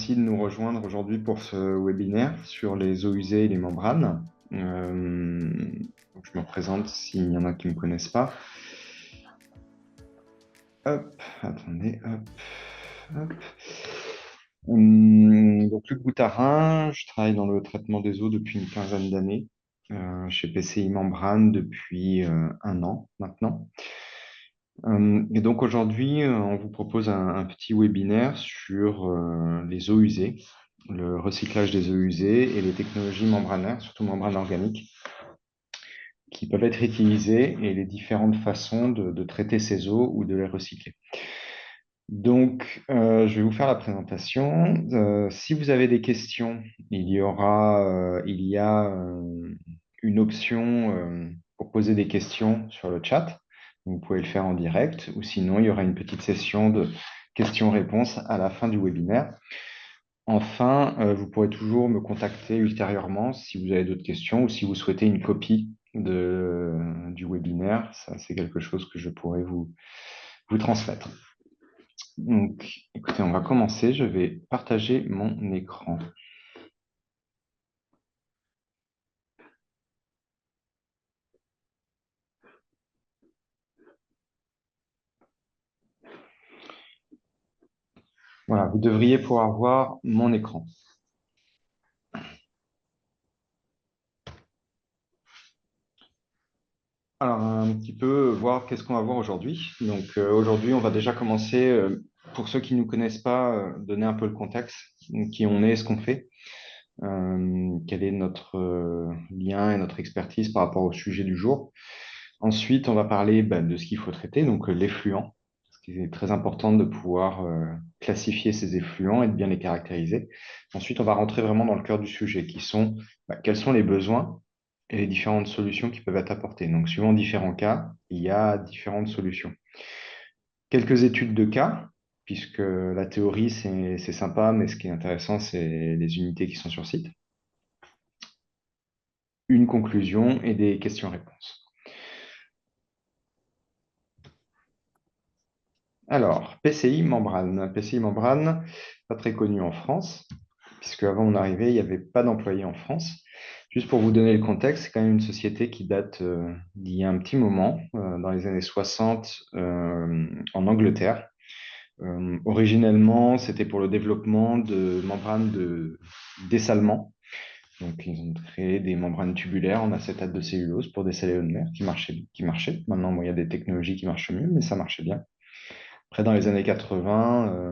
merci de nous rejoindre aujourd'hui pour ce webinaire sur les eaux usées et les membranes. Donc je me présente s'il y en a qui ne me connaissent pas. Hop, attendez, hop, hop. Donc Luc Boutarin, je travaille dans le traitement des eaux depuis une quinzaine d'années, chez PCI Membrane depuis un an maintenant. Et donc aujourd'hui, on vous propose un petit webinaire sur les eaux usées, le recyclage des eaux usées et les technologies membranaires, surtout membranes organiques, qui peuvent être utilisées et les différentes façons de traiter ces eaux ou de les recycler. Donc, je vais vous faire la présentation. Si vous avez des questions, il y a une option pour poser des questions sur le chat. Vous pouvez le faire en direct, ou sinon, il y aura une petite session de questions-réponses à la fin du webinaire. Enfin, vous pourrez toujours me contacter ultérieurement si vous avez d'autres questions ou si vous souhaitez une copie du webinaire. Ça, c'est quelque chose que je pourrais vous transmettre. Donc, écoutez, on va commencer. Je vais partager mon écran. Voilà, vous devriez pouvoir voir mon écran. Alors, un petit peu voir qu'est-ce qu'on va voir aujourd'hui. Donc, aujourd'hui, on va déjà commencer, pour ceux qui ne nous connaissent pas, donner un peu le contexte, qui on est, ce qu'on fait, quel est notre lien et notre expertise par rapport au sujet du jour. Ensuite, on va parler de ce qu'il faut traiter, donc l'effluent, parce qu'il est très important de pouvoir classifier ces effluents et de bien les caractériser. Ensuite, on va rentrer vraiment dans le cœur du sujet, qui sont quels sont les besoins et les différentes solutions qui peuvent être apportées. Donc, suivant différents cas, il y a différentes solutions. Quelques études de cas, puisque la théorie, c'est sympa, mais ce qui est intéressant, c'est les unités qui sont sur site. Une conclusion et des questions-réponses. Alors, PCI Membrane. PCI Membrane, pas très connu en France, puisque avant mon arrivée, il n'y avait pas d'employés en France. Juste pour vous donner le contexte, c'est quand même une société qui date d'il y a un petit moment, dans les années 60, en Angleterre. Originellement, c'était pour le développement de membranes de dessalement. Donc, ils ont créé des membranes tubulaires en acétate de cellulose pour dessaler l'eau de mer qui marchaient. Maintenant, bon, il y a des technologies qui marchent mieux, mais ça marchait bien. Après, dans les années 80,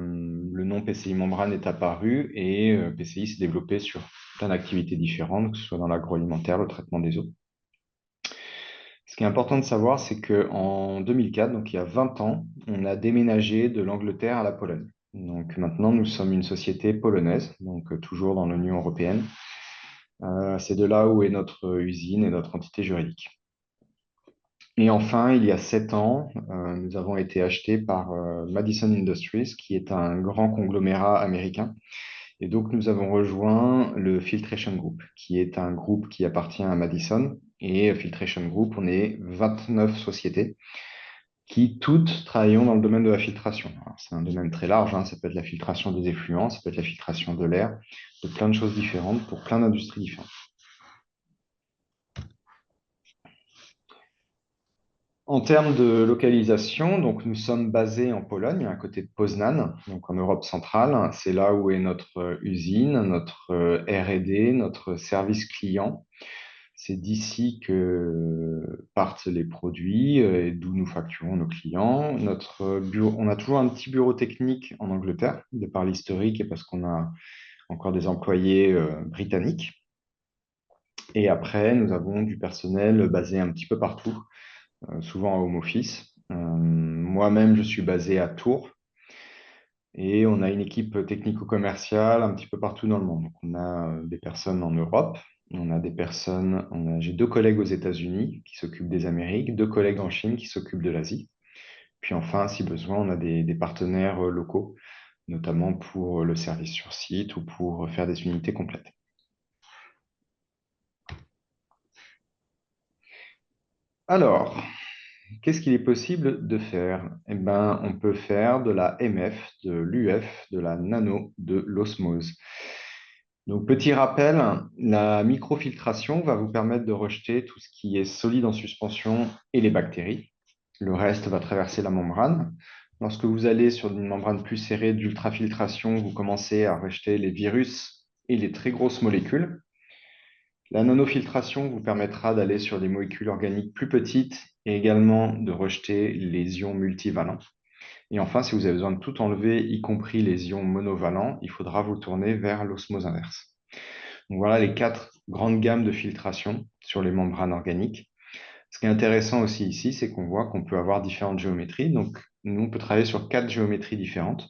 le nom PCI Membrane est apparu et PCI s'est développé sur plein d'activités différentes, que ce soit dans l'agroalimentaire, le traitement des eaux. Ce qui est important de savoir, c'est qu'en 2004, donc il y a 20 ans, on a déménagé de l'Angleterre à la Pologne. Donc maintenant, nous sommes une société polonaise, donc toujours dans l'Union européenne. C'est de là où est notre usine et notre entité juridique. Et enfin, il y a 7 ans, nous avons été achetés par Madison Industries, qui est un grand conglomérat américain. Et donc, nous avons rejoint le Filtration Group, qui est un groupe qui appartient à Madison. Et Filtration Group, on est 29 sociétés qui toutes travaillons dans le domaine de la filtration. C'est un domaine très large, hein. Ça peut être la filtration des effluents, ça peut être la filtration de l'air, de plein de choses différentes pour plein d'industries différentes. En termes de localisation, donc nous sommes basés en Pologne, à côté de Poznań, donc en Europe centrale. C'est là où est notre usine, notre R&D, notre service client. C'est d'ici que partent les produits et d'où nous facturons nos clients. Notre bureau, on a toujours un petit bureau technique en Angleterre, de par l'historique et parce qu'on a encore des employés britanniques. Et après, nous avons du personnel basé un petit peu partout, souvent en home office. Moi-même, je suis basé à Tours et on a une équipe technico-commerciale un petit peu partout dans le monde. Donc, on a des personnes en Europe, on a des personnes, j'ai 2 collègues aux États-Unis qui s'occupent des Amériques, 2 collègues en Chine qui s'occupent de l'Asie. Puis enfin, si besoin, on a des partenaires locaux, notamment pour le service sur site ou pour faire des unités complètes. Alors, qu'est-ce qu'il est possible de faire? Eh ben, on peut faire de la MF, de l'UF, de la nano, de l'osmose. Donc, petit rappel, la microfiltration va vous permettre de rejeter tout ce qui est solide en suspension et les bactéries. Le reste va traverser la membrane. Lorsque vous allez sur une membrane plus serrée d'ultrafiltration, vous commencez à rejeter les virus et les très grosses molécules. La nanofiltration vous permettra d'aller sur des molécules organiques plus petites et également de rejeter les ions multivalents. Et enfin, si vous avez besoin de tout enlever, y compris les ions monovalents, il faudra vous tourner vers l'osmose inverse. Donc voilà les 4 grandes gammes de filtration sur les membranes organiques. Ce qui est intéressant aussi ici, c'est qu'on voit qu'on peut avoir différentes géométries. Donc, nous, on peut travailler sur 4 géométries différentes.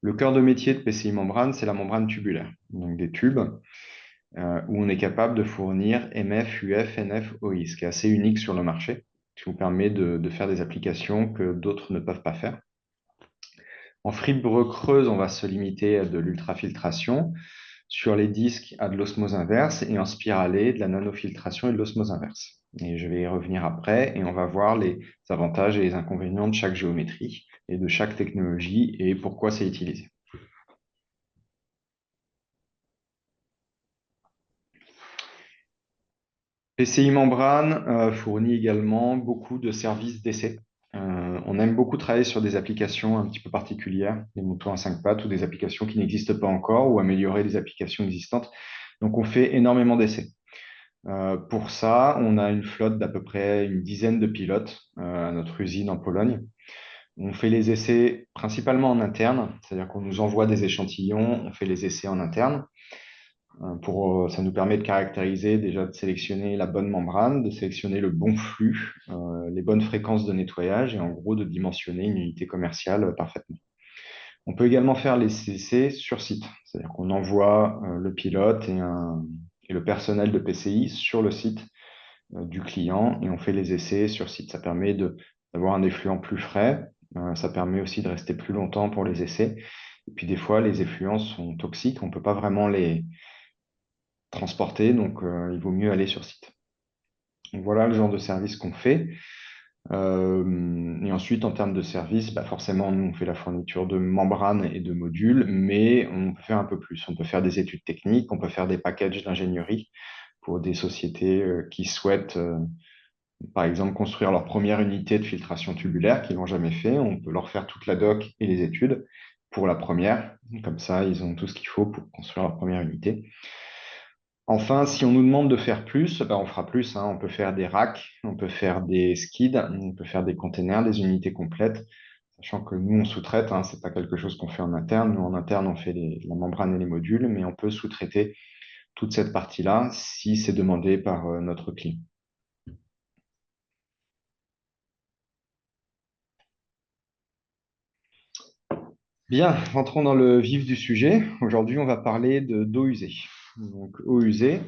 Le cœur de métier de PCI Membrane, c'est la membrane tubulaire, donc des tubes où on est capable de fournir MF, UF, NF, OI, ce qui est assez unique sur le marché, qui vous permet de faire des applications que d'autres ne peuvent pas faire. En fibre creuse, on va se limiter à de l'ultrafiltration, sur les disques à de l'osmose inverse et en spiralé de la nanofiltration et de l'osmose inverse. Et je vais y revenir après et on va voir les avantages et les inconvénients de chaque géométrie et de chaque technologie et pourquoi c'est utilisé. PCI Membrane fournit également beaucoup de services d'essai. On aime beaucoup travailler sur des applications un petit peu particulières, des moutons à 5 pattes ou des applications qui n'existent pas encore ou améliorer des applications existantes. Donc, on fait énormément d'essais. Pour ça, on a une flotte d'à peu près une dizaine de pilotes à notre usine en Pologne. On fait les essais principalement en interne, c'est-à-dire qu'on nous envoie des échantillons, on fait les essais en interne. Ça nous permet de caractériser, déjà de sélectionner la bonne membrane, de sélectionner le bon flux, les bonnes fréquences de nettoyage et en gros de dimensionner une unité commerciale parfaitement. On peut également faire les essais sur site, c'est-à-dire qu'on envoie le pilote et le personnel de PCI sur le site du client et on fait les essais sur site. Ça permet d'avoir un effluent plus frais, ça permet aussi de rester plus longtemps pour les essais. Et puis des fois, les effluents sont toxiques, on ne peut pas vraiment les transporter, donc il vaut mieux aller sur site. Donc, voilà le genre de service qu'on fait. Et ensuite, en termes de service, bah forcément, nous, on fait la fourniture de membranes et de modules, mais on peut faire un peu plus. On peut faire des études techniques, on peut faire des packages d'ingénierie pour des sociétés qui souhaitent, par exemple, construire leur première unité de filtration tubulaire qu'ils n'ont jamais fait. On peut leur faire toute la doc et les études pour la première. Comme ça, ils ont tout ce qu'il faut pour construire leur première unité. Enfin, si on nous demande de faire plus, ben on fera plus, hein. On peut faire des racks, on peut faire des skids, on peut faire des containers, des unités complètes, sachant que nous, on sous-traite, hein, c'est pas quelque chose qu'on fait en interne. Nous, en interne, on fait la membrane et les modules, mais on peut sous-traiter toute cette partie-là si c'est demandé par notre client. Bien, rentrons dans le vif du sujet. Aujourd'hui, on va parler d'eau usée. Donc, eau usée,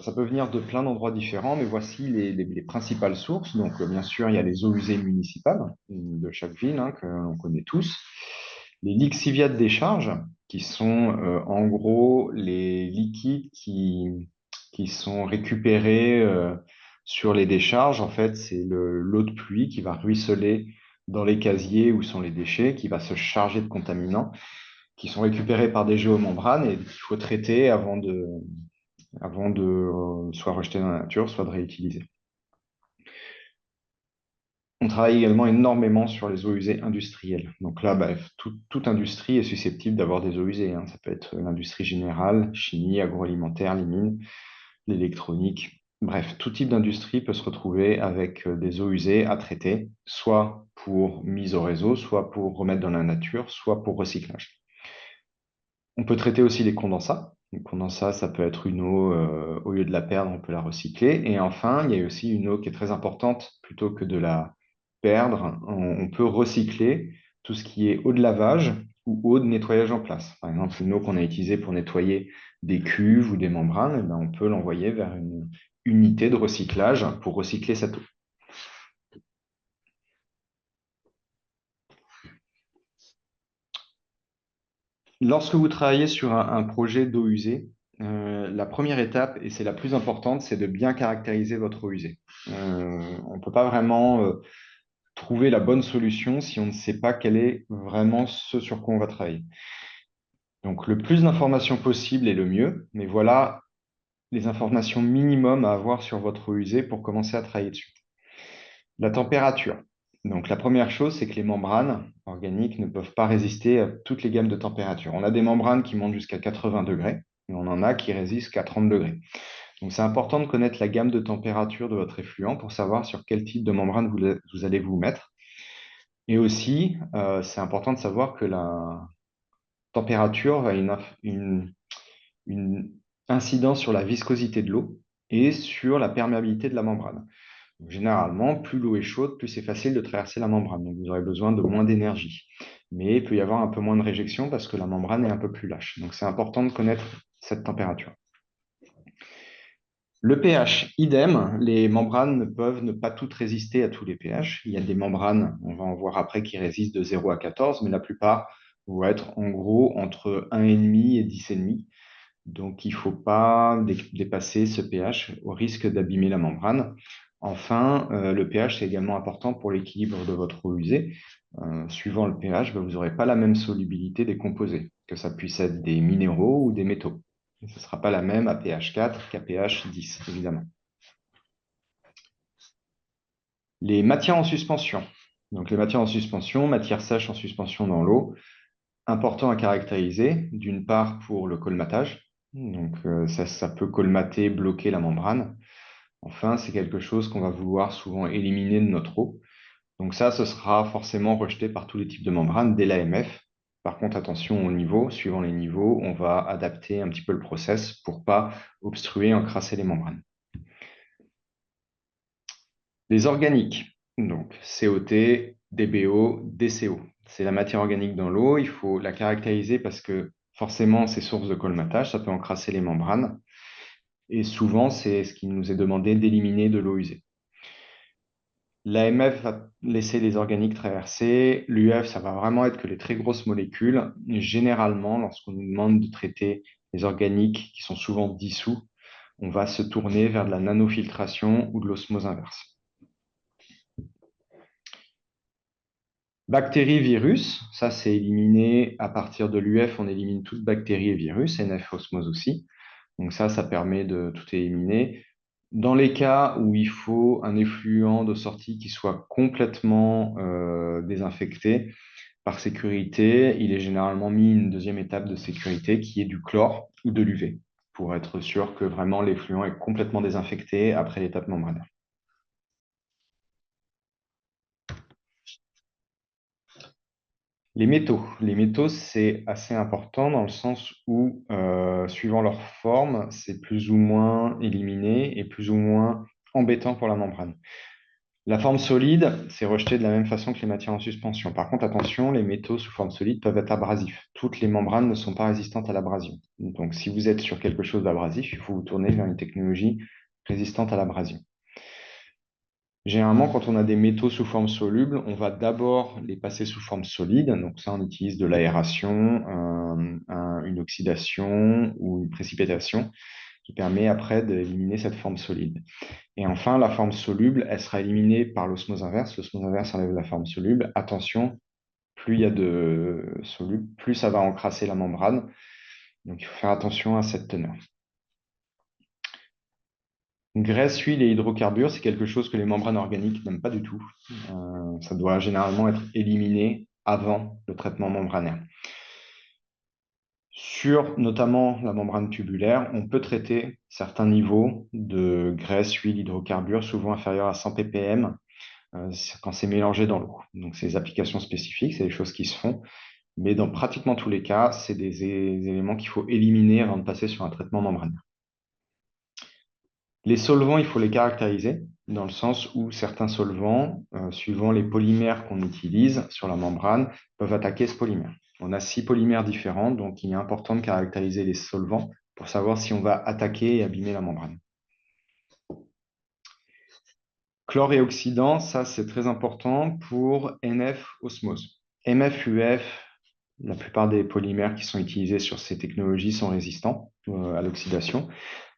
ça peut venir de plein d'endroits différents, mais voici les principales sources. Donc, bien sûr, il y a les eaux usées municipales de chaque ville, hein, que l'on connaît tous. Les lixiviats de décharge, qui sont en gros les liquides qui sont récupérés sur les décharges. En fait, c'est l'eau de pluie qui va ruisseler dans les casiers où sont les déchets, qui va se charger de contaminants, qui sont récupérés par des géomembranes et qu'il faut traiter avant de soit rejeter dans la nature, soit de réutiliser. On travaille également énormément sur les eaux usées industrielles. Donc là, bah, toute industrie est susceptible d'avoir des eaux usées, hein. Ça peut être l'industrie générale, chimie, agroalimentaire, les mines, l'électronique. Bref, tout type d'industrie peut se retrouver avec des eaux usées à traiter, soit pour mise au réseau, soit pour remettre dans la nature, soit pour recyclage. On peut traiter aussi les condensats. Les condensats, ça peut être une eau, au lieu de la perdre, on peut la recycler. Et enfin, il y a aussi une eau qui est très importante, plutôt que de la perdre, on peut recycler tout ce qui est eau de lavage ou eau de nettoyage en place. Par exemple, une eau qu'on a utilisée pour nettoyer des cuves ou des membranes, eh ben, on peut l'envoyer vers une unité de recyclage pour recycler cette eau. Lorsque vous travaillez sur un projet d'eau usée, La première étape, et c'est la plus importante, c'est de bien caractériser votre eau usée. On ne peut pas vraiment trouver la bonne solution si on ne sait pas quel est vraiment ce sur quoi on va travailler. Donc, le plus d'informations possible est le mieux, mais voilà les informations minimum à avoir sur votre eau usée pour commencer à travailler dessus. La température. Donc, la première chose, c'est que les membranes organiques ne peuvent pas résister à toutes les gammes de température. On a des membranes qui montent jusqu'à 80 degrés, et on en a qui résistent qu'à 30 degrés. Donc, c'est important de connaître la gamme de température de votre effluent pour savoir sur quel type de membrane vous allez vous mettre. Et aussi, c'est important de savoir que la température a une incidence sur la viscosité de l'eau et sur la perméabilité de la membrane. Donc, généralement, plus l'eau est chaude, plus c'est facile de traverser la membrane. Donc, vous aurez besoin de moins d'énergie. Mais il peut y avoir un peu moins de réjection parce que la membrane est un peu plus lâche. Donc, c'est important de connaître cette température. Le pH, idem, les membranes ne peuvent ne pas toutes résister à tous les pH. Il y a des membranes, on va en voir après, qui résistent de 0 à 14, mais la plupart vont être en gros entre 1,5 et 10,5. Donc, il ne faut pas dépasser ce pH au risque d'abîmer la membrane. Enfin, le pH, c'est également important pour l'équilibre de votre eau usée. Suivant le pH, vous n'aurez pas la même solubilité des composés, que ça puisse être des minéraux ou des métaux. Ce ne sera pas la même à pH 4 qu'à pH 10, évidemment. Les matières en suspension. Donc, les matières en suspension, matières sèches en suspension dans l'eau, important à caractériser, d'une part pour le colmatage. Donc, ça peut colmater, bloquer la membrane. Enfin, c'est quelque chose qu'on va vouloir souvent éliminer de notre eau. Donc ça, ce sera forcément rejeté par tous les types de membranes dès l'AMF. Par contre, attention au niveau. Suivant les niveaux, on va adapter un petit peu le process pour ne pas obstruer, encrasser les membranes. Les organiques, donc COT, DBO, DCO. C'est la matière organique dans l'eau. Il faut la caractériser parce que forcément, c'est source de colmatage. Ça peut encrasser les membranes. Et souvent, c'est ce qui nous est demandé d'éliminer de l'eau usée. L'AMF va laisser les organiques traverser. L'UF, ça va vraiment être que les très grosses molécules. Généralement, lorsqu'on nous demande de traiter les organiques qui sont souvent dissous, on va se tourner vers de la nanofiltration ou de l'osmose inverse. Bactéries, virus, ça c'est éliminé à partir de l'UF, on élimine toute bactérie et virus, NF osmose aussi. Donc ça permet de tout éliminer. Dans les cas où il faut un effluent de sortie qui soit complètement désinfecté, par sécurité, il est généralement mis une deuxième étape de sécurité qui est du chlore ou de l'UV pour être sûr que vraiment l'effluent est complètement désinfecté après l'étape membranaire. Les métaux, c'est assez important dans le sens où, suivant leur forme, c'est plus ou moins éliminé et plus ou moins embêtant pour la membrane. La forme solide, c'est rejeté de la même façon que les matières en suspension. Par contre, attention, les métaux sous forme solide peuvent être abrasifs. Toutes les membranes ne sont pas résistantes à l'abrasion. Donc, si vous êtes sur quelque chose d'abrasif, il faut vous tourner vers une technologie résistante à l'abrasion. Généralement, quand on a des métaux sous forme soluble, on va d'abord les passer sous forme solide. Donc ça, on utilise de l'aération, une oxydation ou une précipitation qui permet après d'éliminer cette forme solide. Et enfin, la forme soluble, elle sera éliminée par l'osmose inverse. L'osmose inverse enlève la forme soluble. Attention, plus il y a de soluble, plus ça va encrasser la membrane. Donc il faut faire attention à cette teneur. Graisse, huile et hydrocarbures, c'est quelque chose que les membranes organiques n'aiment pas du tout. Ça doit généralement être éliminé avant le traitement membranaire. Sur notamment la membrane tubulaire, on peut traiter certains niveaux de graisse, huile, hydrocarbures, souvent inférieurs à 100 ppm quand c'est mélangé dans l'eau. Donc, c'est des applications spécifiques, c'est des choses qui se font. Mais dans pratiquement tous les cas, c'est des éléments qu'il faut éliminer avant de passer sur un traitement membranaire. Les solvants, il faut les caractériser dans le sens où certains solvants, suivant les polymères qu'on utilise sur la membrane, peuvent attaquer ce polymère. On a 6 polymères différents, donc il est important de caractériser les solvants pour savoir si on va attaquer et abîmer la membrane. Chlore et oxydant, ça c'est très important pour NF osmose. MF, UF, La plupart des polymères qui sont utilisés sur ces technologies sont résistants à l'oxydation.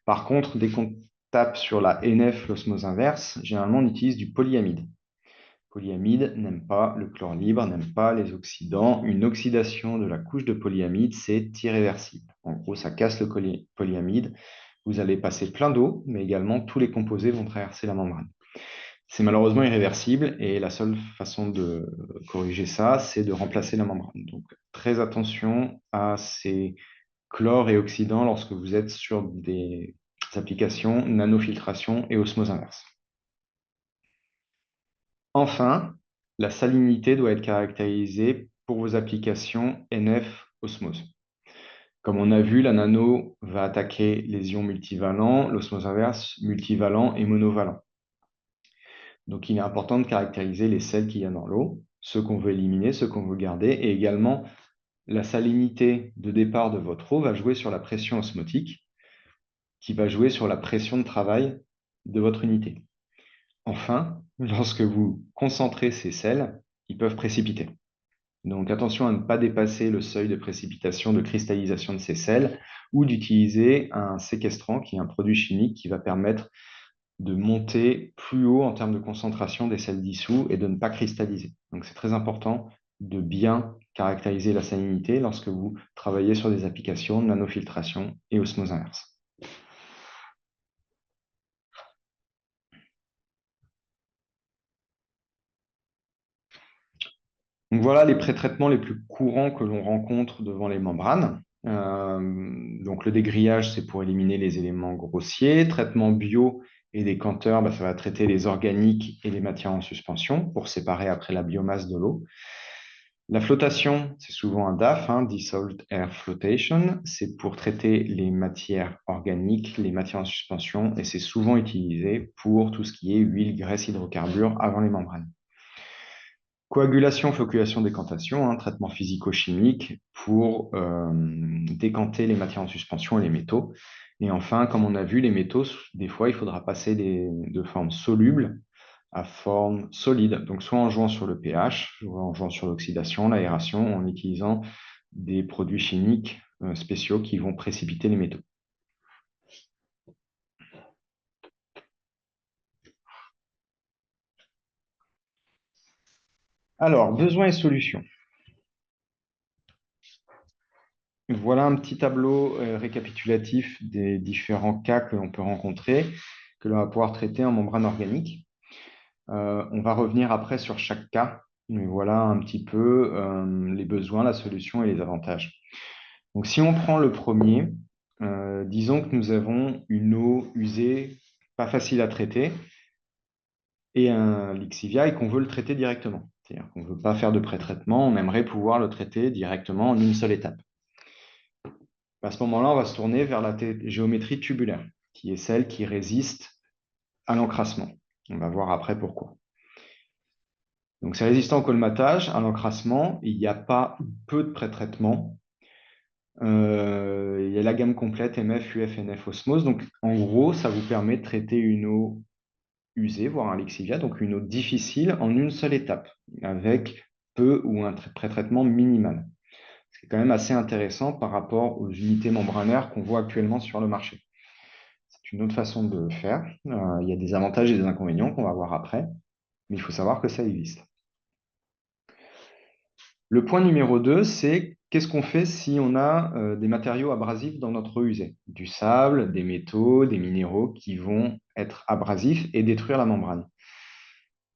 Par contre, dès qu'on tape sur la NF, l'osmose inverse, généralement on utilise du polyamide. Polyamide n'aime pas le chlore libre, n'aime pas les oxydants. Une oxydation de la couche de polyamide, c'est irréversible. En gros, ça casse le polyamide. Vous allez passer plein d'eau, mais également tous les composés vont traverser la membrane. C'est malheureusement irréversible et la seule façon de corriger ça, c'est de remplacer la membrane. Donc, très attention à ces chlores et oxydants lorsque vous êtes sur des applications nanofiltration et osmose inverse. Enfin, la salinité doit être caractérisée pour vos applications NF osmose. Comme on a vu, la nano va attaquer les ions multivalents, l'osmose inverse multivalent et monovalent. Donc, il est important de caractériser les sels qu'il y a dans l'eau, ceux qu'on veut éliminer, ceux qu'on veut garder, et également la salinité de départ de votre eau va jouer sur la pression osmotique, qui va jouer sur la pression de travail de votre unité. Enfin, lorsque vous concentrez ces sels, ils peuvent précipiter. Donc attention à ne pas dépasser le seuil de précipitation, de cristallisation de ces sels, ou d'utiliser un séquestrant, qui est un produit chimique qui va permettre de monter plus haut en termes de concentration des sels dissous et de ne pas cristalliser. Donc c'est très important de bien caractériser la salinité lorsque vous travaillez sur des applications de nanofiltration et osmose inverse. Donc voilà les pré-traitements les plus courants que l'on rencontre devant les membranes. Donc le dégrillage, c'est pour éliminer les éléments grossiers. Traitement bio et décanteur, ça va traiter les organiques et les matières en suspension pour séparer après la biomasse de l'eau. La flottation, c'est souvent un DAF, Dissolved Air Flotation. C'est pour traiter les matières organiques, les matières en suspension, et c'est souvent utilisé pour tout ce qui est huile, graisse, hydrocarbures avant les membranes. Coagulation, floculation, décantation, traitement physico-chimique pour décanter les matières en suspension et les métaux. Et enfin, comme on a vu, les métaux, des fois, il faudra passer de forme soluble à forme solide. Donc, soit en jouant sur le pH, soit en jouant sur l'oxydation, l'aération, en utilisant des produits chimiques spéciaux qui vont précipiter les métaux. Alors, besoins et solutions. Voilà un petit tableau récapitulatif des différents cas que l'on peut rencontrer, que l'on va pouvoir traiter en membrane organique. On va revenir après sur chaque cas, mais voilà un petit peu les besoins, la solution et les avantages. Donc, si on prend le premier, disons que nous avons une eau usée, pas facile à traiter, et un lixivia et qu'on veut le traiter directement. C'est-à-dire qu'on ne veut pas faire de pré-traitement, on aimerait pouvoir le traiter directement en une seule étape. À ce moment-là, on va se tourner vers la géométrie tubulaire, qui est celle qui résiste à l'encrassement. On va voir après pourquoi. Donc, c'est résistant au colmatage, à l'encrassement. Il n'y a pas peu de pré-traitement. Il y a la gamme complète MF, UF, NF, osmose. Donc, en gros, ça vous permet de traiter une eau usée, voire un lixivia, donc une eau difficile, en une seule étape, avec peu ou un pré-traitement minimal. C'est quand même assez intéressant par rapport aux unités membranaires qu'on voit actuellement sur le marché. C'est une autre façon de faire. Il y a des avantages et des inconvénients qu'on va voir après, mais il faut savoir que ça existe. Le point numéro 2, c'est qu'est-ce qu'on fait si on a des matériaux abrasifs dans notre eau usée? Du sable, des métaux, des minéraux qui vont être abrasifs et détruire la membrane.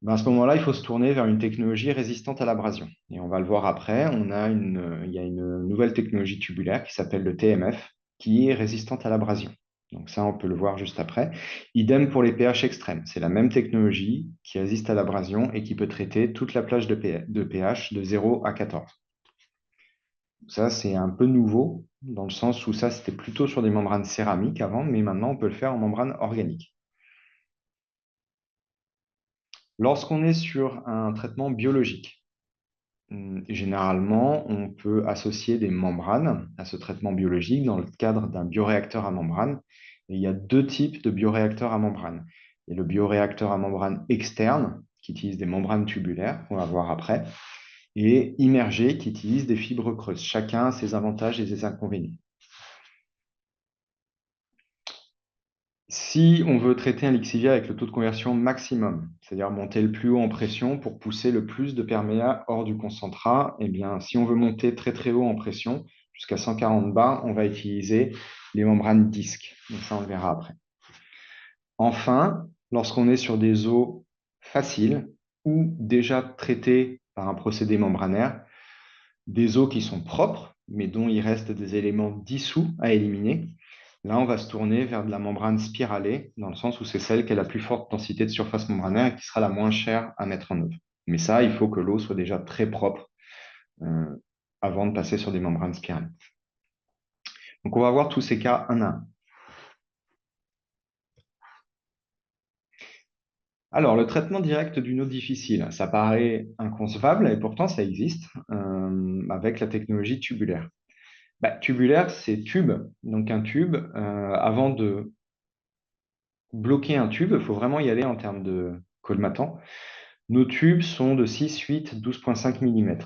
À ce moment-là, il faut se tourner vers une technologie résistante à l'abrasion. Et on va le voir après, il y a une nouvelle technologie tubulaire qui s'appelle le TMF, qui est résistante à l'abrasion. Donc ça, on peut le voir juste après. Idem pour les pH extrêmes. C'est la même technologie qui résiste à l'abrasion et qui peut traiter toute la plage de pH de 0 à 14. Ça, c'est un peu nouveau, dans le sens où ça, c'était plutôt sur des membranes céramiques avant, mais maintenant, on peut le faire en membrane organique. Lorsqu'on est sur un traitement biologique, généralement, on peut associer des membranes à ce traitement biologique dans le cadre d'un bioréacteur à membrane. Et il y a deux types de bioréacteurs à membrane. Il y a le bioréacteur à membrane externe, qui utilise des membranes tubulaires, qu'on va voir après. et immergé qui utilise des fibres creuses. Chacun a ses avantages et ses inconvénients. Si on veut traiter un lixivia avec le taux de conversion maximum, c'est-à-dire monter le plus haut en pression pour pousser le plus de perméa hors du concentrat, eh bien, si on veut monter très très haut en pression, jusqu'à 140 bar, on va utiliser les membranes disques. Donc ça, on le verra après. Enfin, lorsqu'on est sur des eaux faciles ou déjà traitées par un procédé membranaire, des eaux qui sont propres, mais dont il reste des éléments dissous à éliminer, là, on va se tourner vers de la membrane spiralée, dans le sens où c'est celle qui a la plus forte densité de surface membranaire et qui sera la moins chère à mettre en œuvre. Mais ça, il faut que l'eau soit déjà très propre euh, avant de passer sur des membranes spirales. Donc, on va voir tous ces cas un à un. Alors, le traitement direct d'une eau difficile, ça paraît inconcevable et pourtant ça existe avec la technologie tubulaire. Tubulaire, c'est tube. Donc, un tube, avant de bloquer un tube, il faut vraiment y aller en termes de colmatant. Nos tubes sont de 6, 8, 12,5 mm.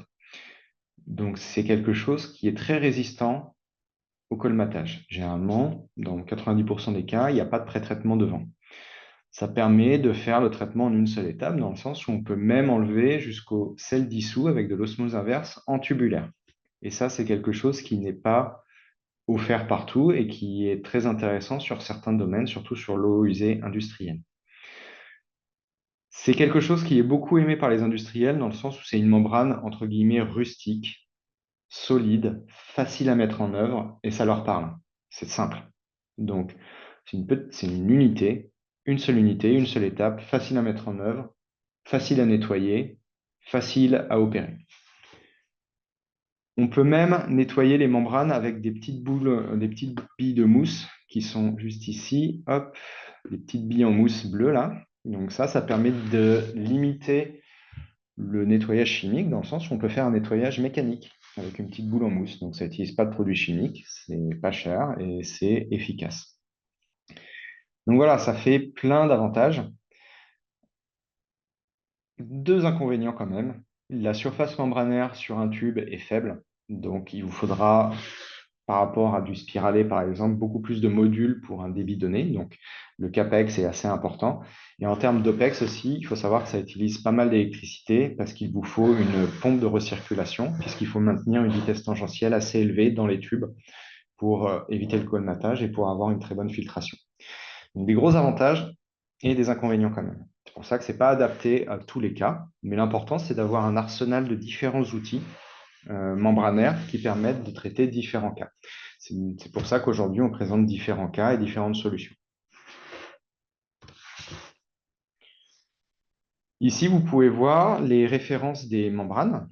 Donc, c'est quelque chose qui est très résistant au colmatage. Généralement, dans 90% des cas, il n'y a pas de pré-traitement devant. Ça permet de faire le traitement en une seule étape, dans le sens où on peut même enlever jusqu'au sel dissous avec de l'osmose inverse en tubulaire. Et ça, c'est quelque chose qui n'est pas offert partout et qui est très intéressant sur certains domaines, surtout sur l'eau usée industrielle. C'est quelque chose qui est beaucoup aimé par les industriels dans le sens où c'est une membrane entre guillemets rustique, solide, facile à mettre en œuvre et ça leur parle. C'est simple. Donc, c'est une unité, une seule étape, facile à mettre en œuvre, facile à nettoyer, facile à opérer. On peut même nettoyer les membranes avec des petites boules, des petites billes de mousse qui sont juste ici. Hop, des petites billes en mousse bleue là. Donc ça permet de limiter le nettoyage chimique dans le sens où on peut faire un nettoyage mécanique avec une petite boule en mousse. Donc ça n'utilise pas de produits chimiques, c'est pas cher et c'est efficace. Donc voilà, ça fait plein d'avantages. Deux inconvénients quand même. La surface membranaire sur un tube est faible, donc il vous faudra, par rapport à du spiralé par exemple, beaucoup plus de modules pour un débit donné. Donc le CAPEX est assez important. Et en termes d'OPEX aussi, il faut savoir que ça utilise pas mal d'électricité parce qu'il vous faut une pompe de recirculation, puisqu'il faut maintenir une vitesse tangentielle assez élevée dans les tubes pour éviter le colmatage et pour avoir une très bonne filtration. Donc, des gros avantages et des inconvénients quand même. C'est pour ça que ce n'est pas adapté à tous les cas, mais l'important, c'est d'avoir un arsenal de différents outils membranaires qui permettent de traiter différents cas. C'est pour ça qu'aujourd'hui, on présente différents cas et différentes solutions. Ici, vous pouvez voir les références des membranes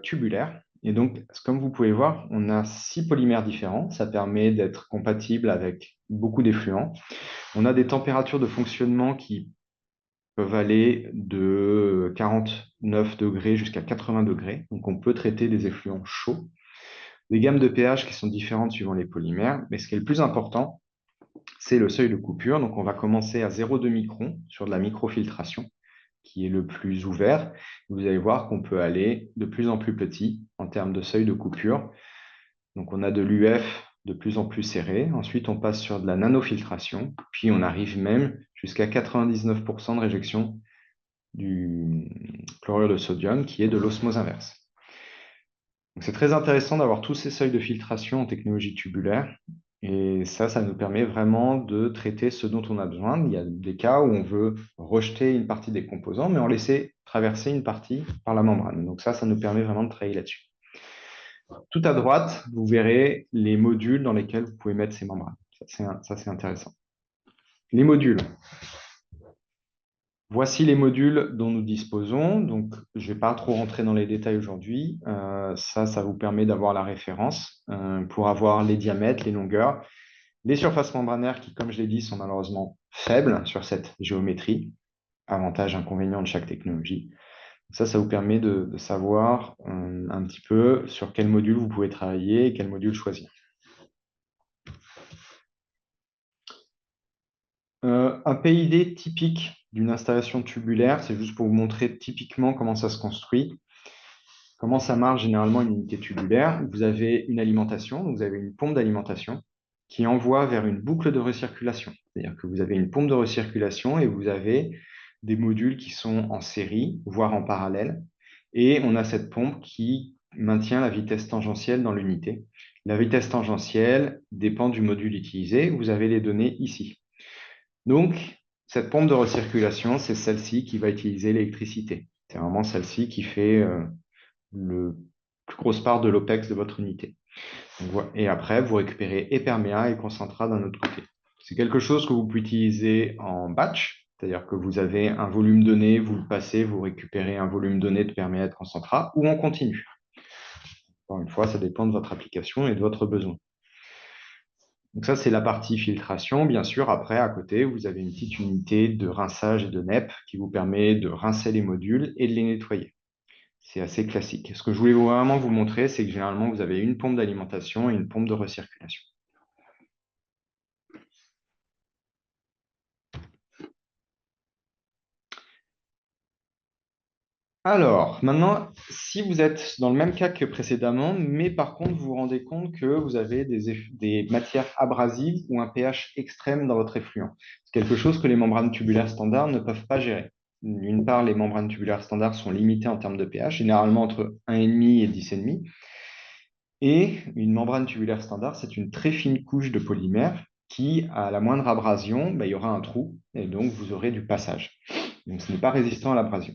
tubulaires. Et donc, comme vous pouvez voir, on a 6 polymères différents. Ça permet d'être compatible avec beaucoup d'effluents. On a des températures de fonctionnement qui peuvent aller de 49 degrés jusqu'à 80 degrés. Donc, on peut traiter des effluents chauds. Des gammes de pH qui sont différentes suivant les polymères. Mais ce qui est le plus important, c'est le seuil de coupure. Donc, on va commencer à 0,2 microns sur de la microfiltration qui est le plus ouvert. Vous allez voir qu'on peut aller de plus en plus petit en termes de seuil de coupure. Donc, on a de l'UF de plus en plus serré. Ensuite, on passe sur de la nanofiltration. Puis, on arrive même jusqu'à 99% de réjection du chlorure de sodium, qui est de l'osmose inverse. Donc, c'est très intéressant d'avoir tous ces seuils de filtration en technologie tubulaire. Et ça nous permet vraiment de traiter ce dont on a besoin. Il y a des cas où on veut rejeter une partie des composants, mais en laisser traverser une partie par la membrane. Donc ça nous permet vraiment de travailler là-dessus. Tout à droite, vous verrez les modules dans lesquels vous pouvez mettre ces membranes. Ça, c'est intéressant. Les modules. Voici les modules dont nous disposons. Donc, je ne vais pas trop rentrer dans les détails aujourd'hui. Ça vous permet d'avoir la référence pour avoir les diamètres, les longueurs, les surfaces membranaires qui, comme je l'ai dit, sont malheureusement faibles sur cette géométrie. Avantage, inconvénient de chaque technologie. Ça vous permet de savoir un petit peu sur quel module vous pouvez travailler et quel module choisir. Un PID typique d'une installation tubulaire, c'est juste pour vous montrer typiquement comment ça se construit. Comment ça marche généralement une unité tubulaire? Vous avez une alimentation, donc vous avez une pompe d'alimentation qui envoie vers une boucle de recirculation. C'est-à-dire que vous avez une pompe de recirculation et vous avez des modules qui sont en série, voire en parallèle. Et on a cette pompe qui maintient la vitesse tangentielle dans l'unité. La vitesse tangentielle dépend du module utilisé. Vous avez les données ici. Donc, cette pompe de recirculation, c'est celle-ci qui va utiliser l'électricité. C'est vraiment celle-ci qui fait le plus grosse part de l'OPEX de votre unité. Et après, vous récupérez et perméa et concentrat d'un autre côté. C'est quelque chose que vous pouvez utiliser en batch, c'est-à-dire que vous avez un volume donné, vous le passez, vous récupérez un volume donné de perméa et de concentrat, ou en continu. Encore une fois, ça dépend de votre application et de votre besoin. Donc ça, c'est la partie filtration. Bien sûr, après, à côté, vous avez une petite unité de rinçage et de NEP qui vous permet de rincer les modules et de les nettoyer. C'est assez classique. Ce que je voulais vraiment vous montrer, c'est que généralement, vous avez une pompe d'alimentation et une pompe de recirculation. Alors, maintenant, si vous êtes dans le même cas que précédemment, mais par contre, vous vous rendez compte que vous avez des matières abrasives ou un pH extrême dans votre effluent. C'est quelque chose que les membranes tubulaires standards ne peuvent pas gérer. D'une part, les membranes tubulaires standards sont limitées en termes de pH, généralement entre 1,5 et 10,5. Et une membrane tubulaire standard, c'est une très fine couche de polymère qui, à la moindre abrasion, il y aura un trou et donc vous aurez du passage. Donc, ce n'est pas résistant à l'abrasion.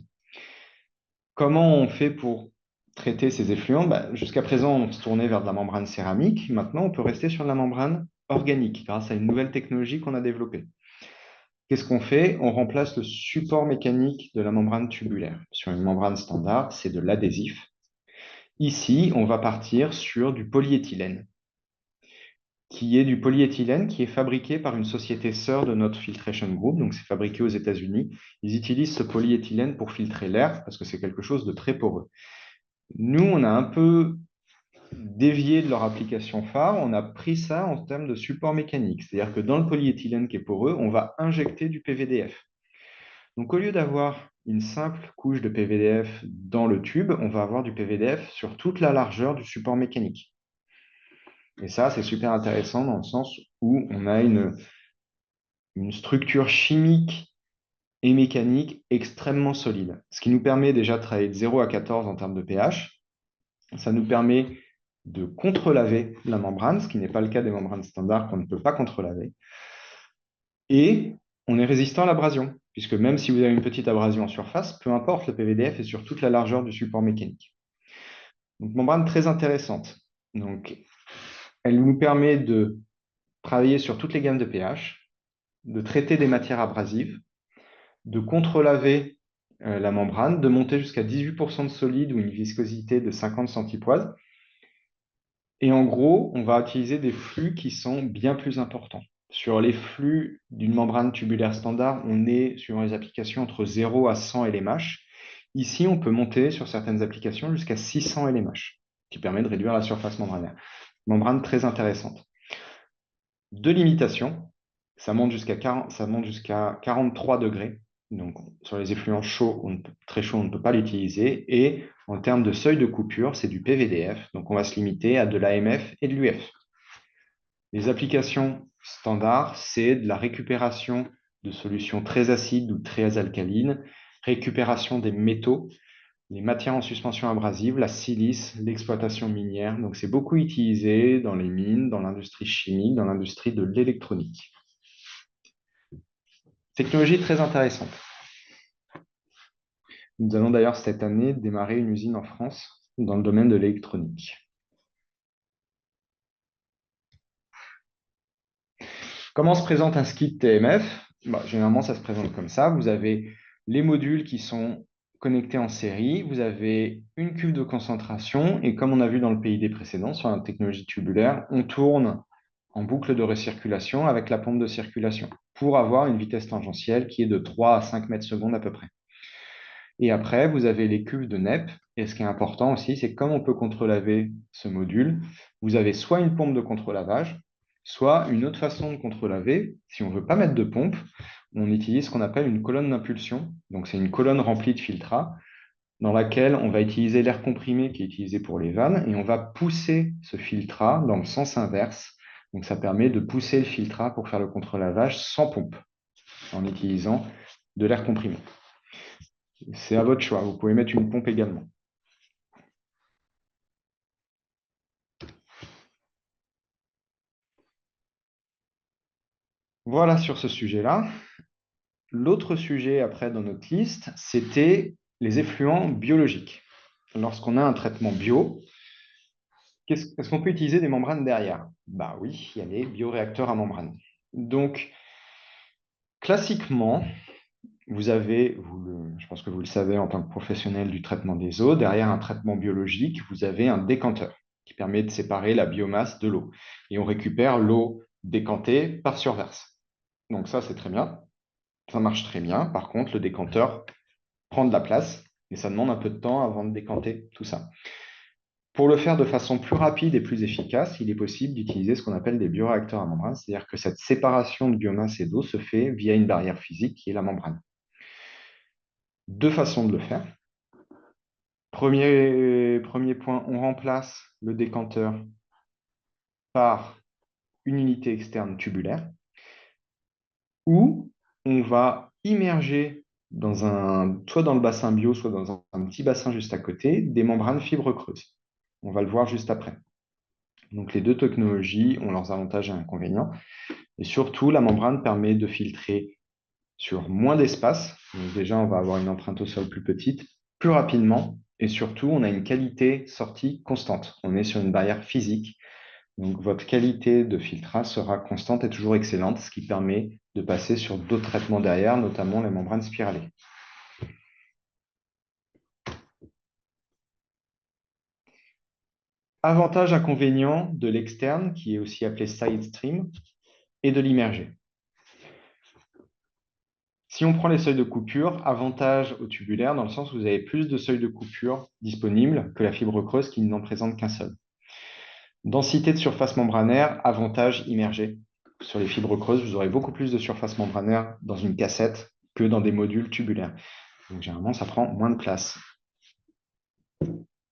Comment on fait pour traiter ces effluents? Jusqu'à présent, on se tournait vers de la membrane céramique. Maintenant, on peut rester sur de la membrane organique grâce à une nouvelle technologie qu'on a développée. Qu'est-ce qu'on fait? On remplace le support mécanique de la membrane tubulaire. Sur une membrane standard, c'est de l'adhésif. Ici, on va partir sur du polyéthylène, qui est du polyéthylène qui est fabriqué par une société sœur de notre Filtration Group. Donc, c'est fabriqué aux États-Unis. Ils utilisent ce polyéthylène pour filtrer l'air parce que c'est quelque chose de très poreux. Nous, on a un peu dévié de leur application phare, on a pris ça en termes de support mécanique. C'est-à-dire que dans le polyéthylène qui est poreux, on va injecter du PVDF. Donc au lieu d'avoir une simple couche de PVDF dans le tube, on va avoir du PVDF sur toute la largeur du support mécanique. Et ça, c'est super intéressant dans le sens où on a une structure chimique et mécanique extrêmement solide. Ce qui nous permet déjà de travailler de 0 à 14 en termes de pH. Ça nous permet de contre-laver la membrane, ce qui n'est pas le cas des membranes standards qu'on ne peut pas contre-laver. Et on est résistant à l'abrasion, puisque même si vous avez une petite abrasion en surface, peu importe, le PVDF est sur toute la largeur du support mécanique. Donc, membrane très intéressante. Donc, elle nous permet de travailler sur toutes les gammes de pH, de traiter des matières abrasives, de contre-laver la membrane, de monter jusqu'à 18% de solide ou une viscosité de 50 centipoises. Et en gros, on va utiliser des flux qui sont bien plus importants. Sur les flux d'une membrane tubulaire standard, on est sur les applications entre 0 à 100 LMH. Ici, on peut monter sur certaines applications jusqu'à 600 LMH, qui permet de réduire la surface membranaire. Membrane très intéressante. De limitation, ça monte jusqu'à 43 degrés. Donc, sur les effluents chauds, très chauds, on ne peut pas l'utiliser. Et en termes de seuil de coupure, c'est du PVDF. Donc, on va se limiter à de l'AMF et de l'UF. Les applications standards, c'est de la récupération de solutions très acides ou très alcalines, récupération des métaux, les matières en suspension abrasive, la silice, l'exploitation minière. Donc, c'est beaucoup utilisé dans les mines, dans l'industrie chimique, dans l'industrie de l'électronique. Technologie très intéressante. Nous allons d'ailleurs cette année démarrer une usine en France dans le domaine de l'électronique. Comment se présente un skid TMF? Généralement, ça se présente comme ça. Vous avez les modules qui sont connectés en série. Vous avez une cuve de concentration. Et comme on a vu dans le PID précédent, sur la technologie tubulaire, on tourne en boucle de recirculation avec la pompe de circulation pour avoir une vitesse tangentielle qui est de 3 à 5 mètres secondes à peu près. Et après, vous avez les cuves de NEP. Et ce qui est important aussi, c'est comme on peut contre-laver ce module, vous avez soit une pompe de contre-lavage, soit une autre façon de contre-laver. Si on ne veut pas mettre de pompe, on utilise ce qu'on appelle une colonne d'impulsion. Donc, c'est une colonne remplie de filtrats dans laquelle on va utiliser l'air comprimé qui est utilisé pour les vannes et on va pousser ce filtrat dans le sens inverse. Donc ça permet de pousser le filtrat pour faire le contre-lavage sans pompe, en utilisant de l'air comprimé. C'est à votre choix, vous pouvez mettre une pompe également. Voilà sur ce sujet-là. L'autre sujet après dans notre liste, c'était les effluents biologiques. Lorsqu'on a un traitement bio, est-ce qu'on peut utiliser des membranes derrière? Bah oui, il y a les bioréacteurs à membrane. Donc, classiquement, vous avez, je pense que vous le savez en tant que professionnel du traitement des eaux, derrière un traitement biologique, vous avez un décanteur qui permet de séparer la biomasse de l'eau. Et on récupère l'eau décantée par surverse. Donc ça, c'est très bien. Ça marche très bien. Par contre, le décanteur prend de la place et ça demande un peu de temps avant de décanter tout ça. Pour le faire de façon plus rapide et plus efficace, il est possible d'utiliser ce qu'on appelle des bioréacteurs à membrane, c'est-à-dire que cette séparation de biomasse et d'eau se fait via une barrière physique qui est la membrane. Deux façons de le faire. Premier point, on remplace le décanteur par une unité externe tubulaire ou on va immerger soit dans le bassin bio, soit dans un petit bassin juste à côté, des membranes fibres creuses. On va le voir juste après. Donc les deux technologies ont leurs avantages et inconvénients. Et surtout, la membrane permet de filtrer sur moins d'espace. Donc déjà, on va avoir une empreinte au sol plus petite, plus rapidement. Et surtout, on a une qualité sortie constante. On est sur une barrière physique. Donc votre qualité de filtrat sera constante et toujours excellente, ce qui permet de passer sur d'autres traitements derrière, notamment les membranes spiralées. Avantage inconvénient de l'externe, qui est aussi appelé side stream, et de l'immergé. Si on prend les seuils de coupure, avantage au tubulaire dans le sens où vous avez plus de seuils de coupure disponibles que la fibre creuse qui n'en présente qu'un seul. Densité de surface membranaire, avantage immergé. Sur les fibres creuses, vous aurez beaucoup plus de surface membranaire dans une cassette que dans des modules tubulaires. Donc généralement, ça prend moins de place.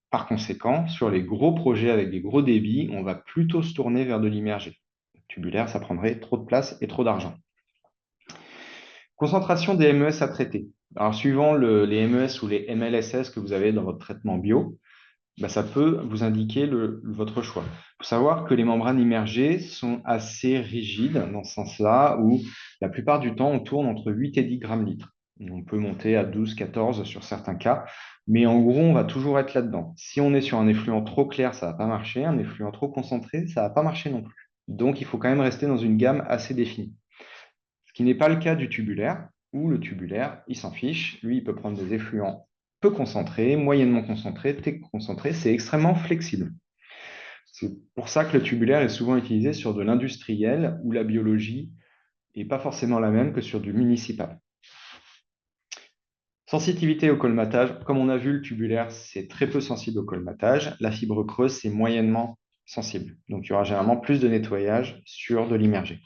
Par conséquent, sur les gros projets avec des gros débits, on va plutôt se tourner vers de l'immergé. Tubulaire, ça prendrait trop de place et trop d'argent. Concentration des MES à traiter. Alors, suivant les MES ou les MLSS que vous avez dans votre traitement bio, ça peut vous indiquer votre choix. Il faut savoir que les membranes immergées sont assez rigides dans ce sens-là, où la plupart du temps, on tourne entre 8 et 10 grammes litres. On peut monter à 12, 14 sur certains cas, mais en gros, on va toujours être là-dedans. Si on est sur un effluent trop clair, ça ne va pas marcher. Un effluent trop concentré, ça ne va pas marcher non plus. Donc, il faut quand même rester dans une gamme assez définie. Ce qui n'est pas le cas du tubulaire, où le tubulaire, il s'en fiche. Lui, il peut prendre des effluents peu concentrés, moyennement concentrés, très concentrés. C'est extrêmement flexible. C'est pour ça que le tubulaire est souvent utilisé sur de l'industriel, où la biologie n'est pas forcément la même que sur du municipal. Sensitivité au colmatage. Comme on a vu, le tubulaire, c'est très peu sensible au colmatage. La fibre creuse, c'est moyennement sensible. Donc, il y aura généralement plus de nettoyage sur de l'immergé.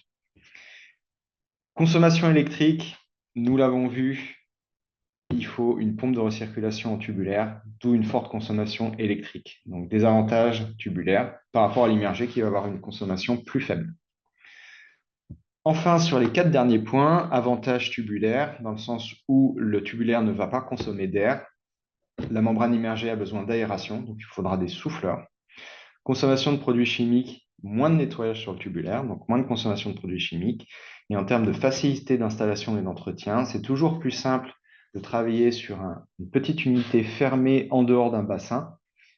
Consommation électrique, nous l'avons vu, il faut une pompe de recirculation en tubulaire, d'où une forte consommation électrique. Donc des avantages tubulaires par rapport à l'immergé qui va avoir une consommation plus faible. Enfin, sur les 4 derniers points, avantage tubulaire, dans le sens où le tubulaire ne va pas consommer d'air. La membrane immergée a besoin d'aération, donc il faudra des souffleurs. Consommation de produits chimiques, moins de nettoyage sur le tubulaire, donc moins de consommation de produits chimiques. Et en termes de facilité d'installation et d'entretien, c'est toujours plus simple de travailler sur une petite unité fermée en dehors d'un bassin,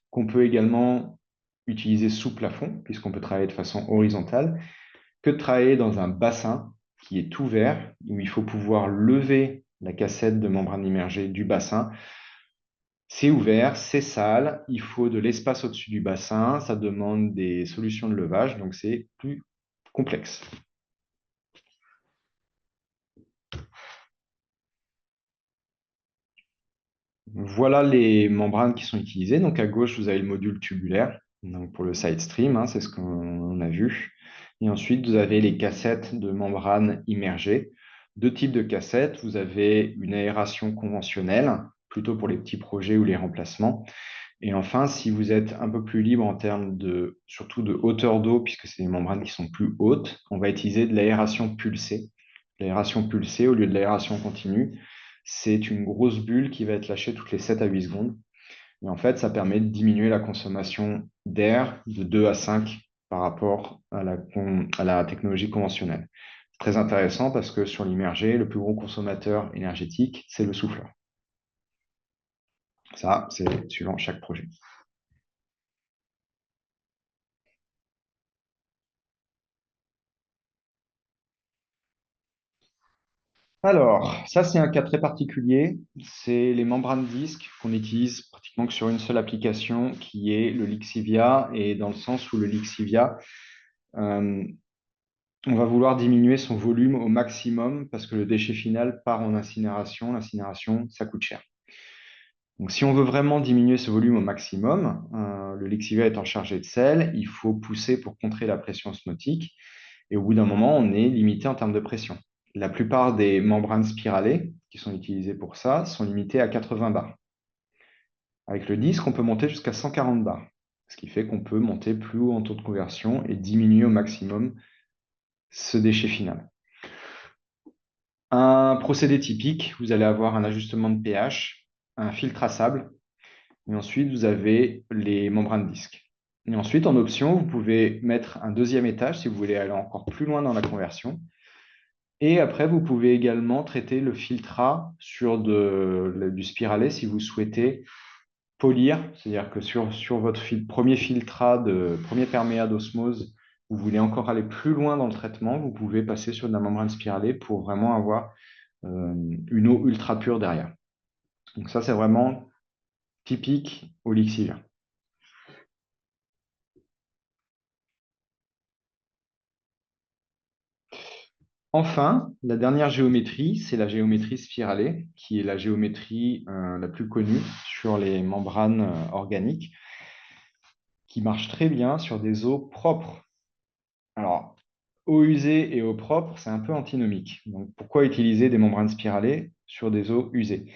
qu'on peut également utiliser sous plafond, puisqu'on peut travailler de façon horizontale, que de travailler dans un bassin qui est ouvert, où il faut pouvoir lever la cassette de membrane immergée du bassin. C'est ouvert, c'est sale, il faut de l'espace au-dessus du bassin, ça demande des solutions de levage, donc c'est plus complexe. Voilà les membranes qui sont utilisées. Donc à gauche, vous avez le module tubulaire, donc pour le side stream, hein, c'est ce qu'on a vu. Et ensuite, vous avez les cassettes de membrane immergée. Deux types de cassettes. Vous avez une aération conventionnelle, plutôt pour les petits projets ou les remplacements. Et enfin, si vous êtes un peu plus libre en termes surtout de hauteur d'eau, puisque c'est des membranes qui sont plus hautes, on va utiliser de l'aération pulsée. L'aération pulsée, au lieu de l'aération continue, c'est une grosse bulle qui va être lâchée toutes les 7 à 8 secondes. Et en fait, ça permet de diminuer la consommation d'air de 2 à 5 par rapport à la technologie conventionnelle. C'est très intéressant parce que sur l'immergé, le plus gros consommateur énergétique, c'est le souffleur. Ça, c'est suivant chaque projet. Alors, ça, c'est un cas très particulier. C'est les membranes disques qu'on utilise pratiquement que sur une seule application, qui est le Lixivia. Et dans le sens où le Lixivia, euh, on va vouloir diminuer son volume au maximum parce que le déchet final part en incinération. L'incinération, ça coûte cher. Donc, si on veut vraiment diminuer ce volume au maximum, le Lixivia étant chargé de sel, il faut pousser pour contrer la pression osmotique. Et au bout d'un moment, on est limité en termes de pression. La plupart des membranes spiralées qui sont utilisées pour ça sont limitées à 80 bars. Avec le disque, on peut monter jusqu'à 140 bars, ce qui fait qu'on peut monter plus haut en taux de conversion et diminuer au maximum ce déchet final. Un procédé typique, vous allez avoir un ajustement de pH, un filtre à sable, et ensuite vous avez les membranes disques. Et ensuite, en option, vous pouvez mettre un deuxième étage si vous voulez aller encore plus loin dans la conversion. Et après, vous pouvez également traiter le filtrat sur du spiralet si vous souhaitez polir, c'est-à-dire que sur votre premier perméa d'osmose, vous voulez encore aller plus loin dans le traitement, vous pouvez passer sur de la membrane spiralée pour vraiment avoir une eau ultra pure derrière. Donc ça, c'est vraiment typique au Lixivia. Enfin, la dernière géométrie, c'est la géométrie spiralée, qui est la géométrie la plus connue sur les membranes organiques, qui marche très bien sur des eaux propres. Alors, eau usée et eau propre, c'est un peu antinomique. Donc, pourquoi utiliser des membranes spiralées sur des eaux usées?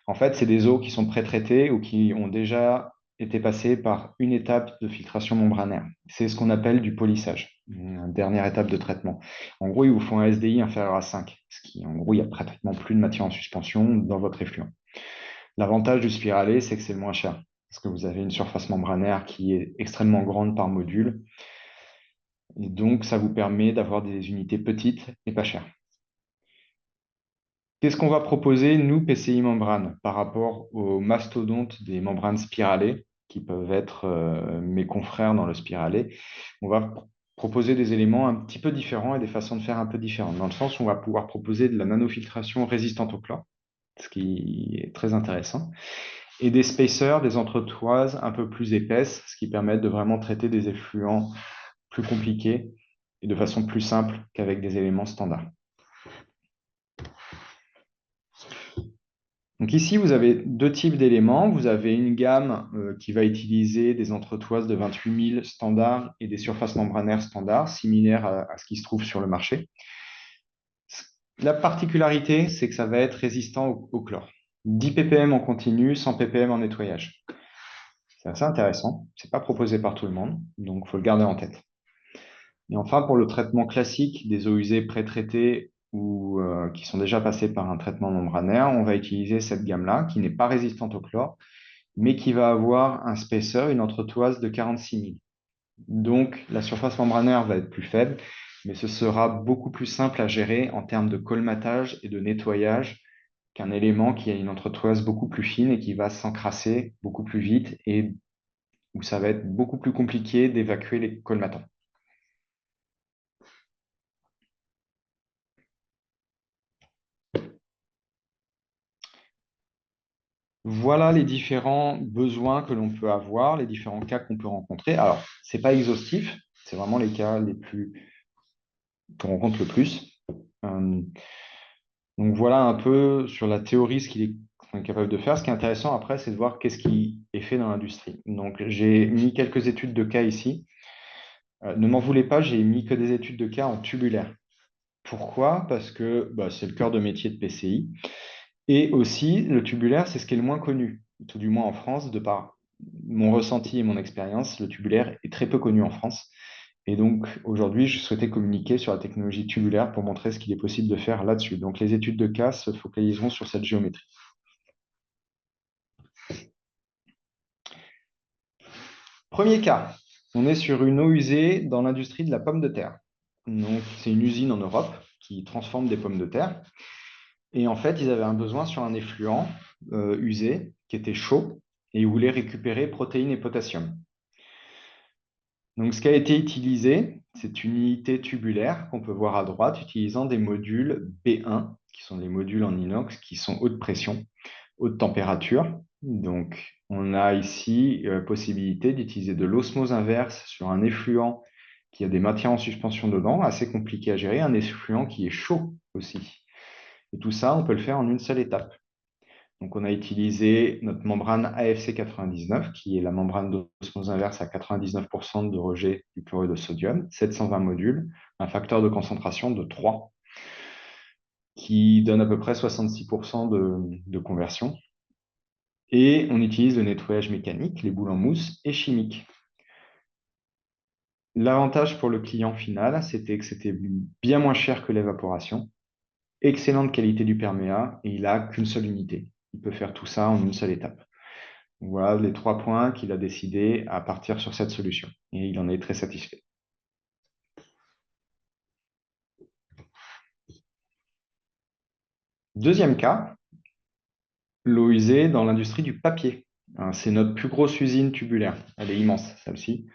En fait, c'est des eaux qui sont pré-traitées ou qui ont déjà été passées par une étape de filtration membranaire. C'est ce qu'on appelle du polissage, une dernière étape de traitement. En gros, il vous faut un SDI inférieur à 5, ce qui, en gros, il n'y a pratiquement plus de matière en suspension dans votre effluent. L'avantage du spiralé, c'est que c'est le moins cher, parce que vous avez une surface membranaire qui est extrêmement grande par module, et donc ça vous permet d'avoir des unités petites et pas chères. Qu'est-ce qu'on va proposer, nous, PCI Membrane, par rapport aux mastodontes des membranes spiralées, qui peuvent être mes confrères dans le spiralé? On va proposer des éléments un petit peu différents et des façons de faire un peu différentes, dans le sens où on va pouvoir proposer de la nanofiltration résistante au chlore, ce qui est très intéressant, et des spacers, des entretoises un peu plus épaisses, ce qui permet de vraiment traiter des effluents plus compliqués et de façon plus simple qu'avec des éléments standards. Donc ici, vous avez deux types d'éléments. Vous avez une gamme qui va utiliser des entretoises de 28 000 standards et des surfaces membranaires standards, similaires à ce qui se trouve sur le marché. La particularité, c'est que ça va être résistant au chlore. 10 ppm en continu, 100 ppm en nettoyage. C'est assez intéressant. Ce n'est pas proposé par tout le monde, donc il faut le garder en tête. Et enfin, pour le traitement classique des eaux usées pré-traitées ou qui sont déjà passées par un traitement membranaire, on va utiliser cette gamme-là qui n'est pas résistante au chlore, mais qui va avoir un spacer, une entretoise de 46 000. Donc, la surface membranaire va être plus faible, mais ce sera beaucoup plus simple à gérer en termes de colmatage et de nettoyage qu'un élément qui a une entretoise beaucoup plus fine et qui va s'encrasser beaucoup plus vite et où ça va être beaucoup plus compliqué d'évacuer les colmatants. Voilà les différents besoins que l'on peut avoir, les différents cas qu'on peut rencontrer. Alors, ce n'est pas exhaustif, c'est vraiment les cas les plus qu'on rencontre le plus. Euh, donc voilà un peu sur la théorie ce qu'il est capable de faire. Ce qui est intéressant après, c'est de voir qu'est-ce qui est fait dans l'industrie. Donc j'ai mis quelques études de cas ici. Ne m'en voulez pas, j'ai mis que des études de cas en tubulaire. Pourquoi? Parce que c'est le cœur de métier de PCI. Et aussi, le tubulaire, c'est ce qui est le moins connu, tout du moins en France, de par mon ressenti et mon expérience, le tubulaire est très peu connu en France. Et donc, aujourd'hui, je souhaitais communiquer sur la technologie tubulaire pour montrer ce qu'il est possible de faire là-dessus. Donc, les études de cas se focaliseront sur cette géométrie. Premier cas, on est sur une eau usée dans l'industrie de la pomme de terre. Donc, c'est une usine en Europe qui transforme des pommes de terre. Et en fait, ils avaient un besoin sur un effluent usé qui était chaud et ils voulaient récupérer protéines et potassium. Donc, ce qui a été utilisé, c'est une unité tubulaire qu'on peut voir à droite utilisant des modules B1, qui sont des modules en inox qui sont haute pression, haute température. Donc, on a ici possibilité d'utiliser de l'osmose inverse sur un effluent qui a des matières en suspension dedans, assez compliqué à gérer, un effluent qui est chaud aussi. Et tout ça, on peut le faire en une seule étape. Donc, on a utilisé notre membrane AFC 99, qui est la membrane d'osmose inverse à 99% de rejet du chlorure de sodium, 720 modules, un facteur de concentration de 3, qui donne à peu près 66% de conversion. Et on utilise le nettoyage mécanique, les boules en mousse, et chimique. L'avantage pour le client final, c'était que c'était bien moins cher que l'évaporation, excellente qualité du perméat, et il n'a qu'une seule unité. Il peut faire tout ça en une seule étape. Voilà les 3 points qu'il a décidé à partir sur cette solution. Et il en est très satisfait. Deuxième cas, l'eau usée dans l'industrie du papier. C'est notre plus grosse usine tubulaire. Elle est immense, celle-ci.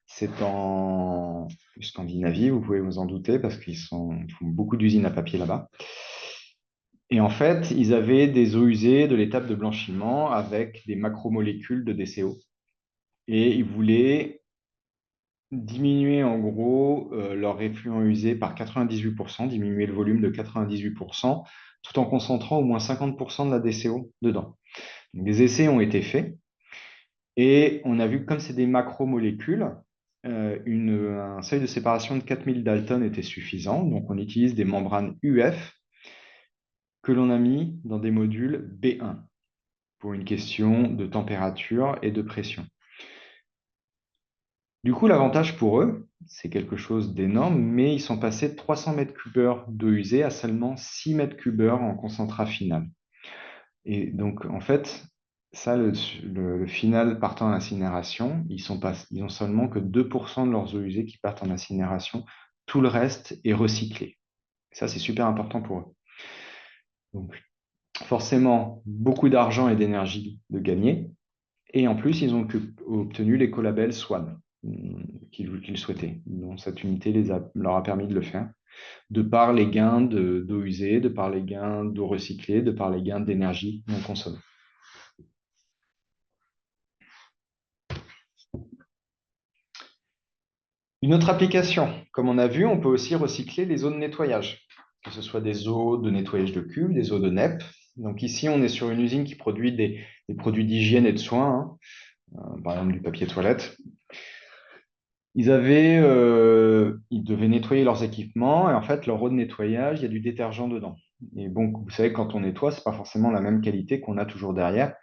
C'est en Scandinavie, vous pouvez vous en douter, parce ils font beaucoup d'usines à papier là-bas. Et en fait, ils avaient des eaux usées de l'étape de blanchiment avec des macromolécules de DCO. Et ils voulaient diminuer en gros leur effluent usé par 98%, diminuer le volume de 98%, tout en concentrant au moins 50% de la DCO dedans. Donc, des essais ont été faits et on a vu que comme c'est des macromolécules, un seuil de séparation de 4000 Dalton était suffisant. Donc on utilise des membranes UF que l'on a mis dans des modules B1 pour une question de température et de pression. Du coup, l'avantage pour eux, c'est quelque chose d'énorme, mais ils sont passés de 300 mètres cubeurs d'eau usée à seulement 6 mètres cubeurs en concentrat final. Et donc, en fait, ça, le final partant en incinération, ils ont seulement que 2% de leurs eaux usées qui partent en incinération. Tout le reste est recyclé. Ça, c'est super important pour eux. Donc, forcément, beaucoup d'argent et d'énergie de gagner. Et en plus, ils ont obtenu l'écolabel Swan qu'ils souhaitaient. Donc, cette unité leur a permis de le faire, de par les gains d'eau usée, de par les gains d'eau recyclée, de par les gains d'énergie non consommée. Une autre application, comme on a vu, on peut aussi recycler les eaux de nettoyage, que ce soit des eaux de nettoyage de cuves, des eaux de NEP. Donc ici, on est sur une usine qui produit des produits d'hygiène et de soins, par exemple du papier toilette. Ils devaient nettoyer leurs équipements et en fait, leur eau de nettoyage, il y a du détergent dedans. Et bon, vous savez, quand on nettoie, c'est pas forcément la même qualité qu'on a toujours derrière.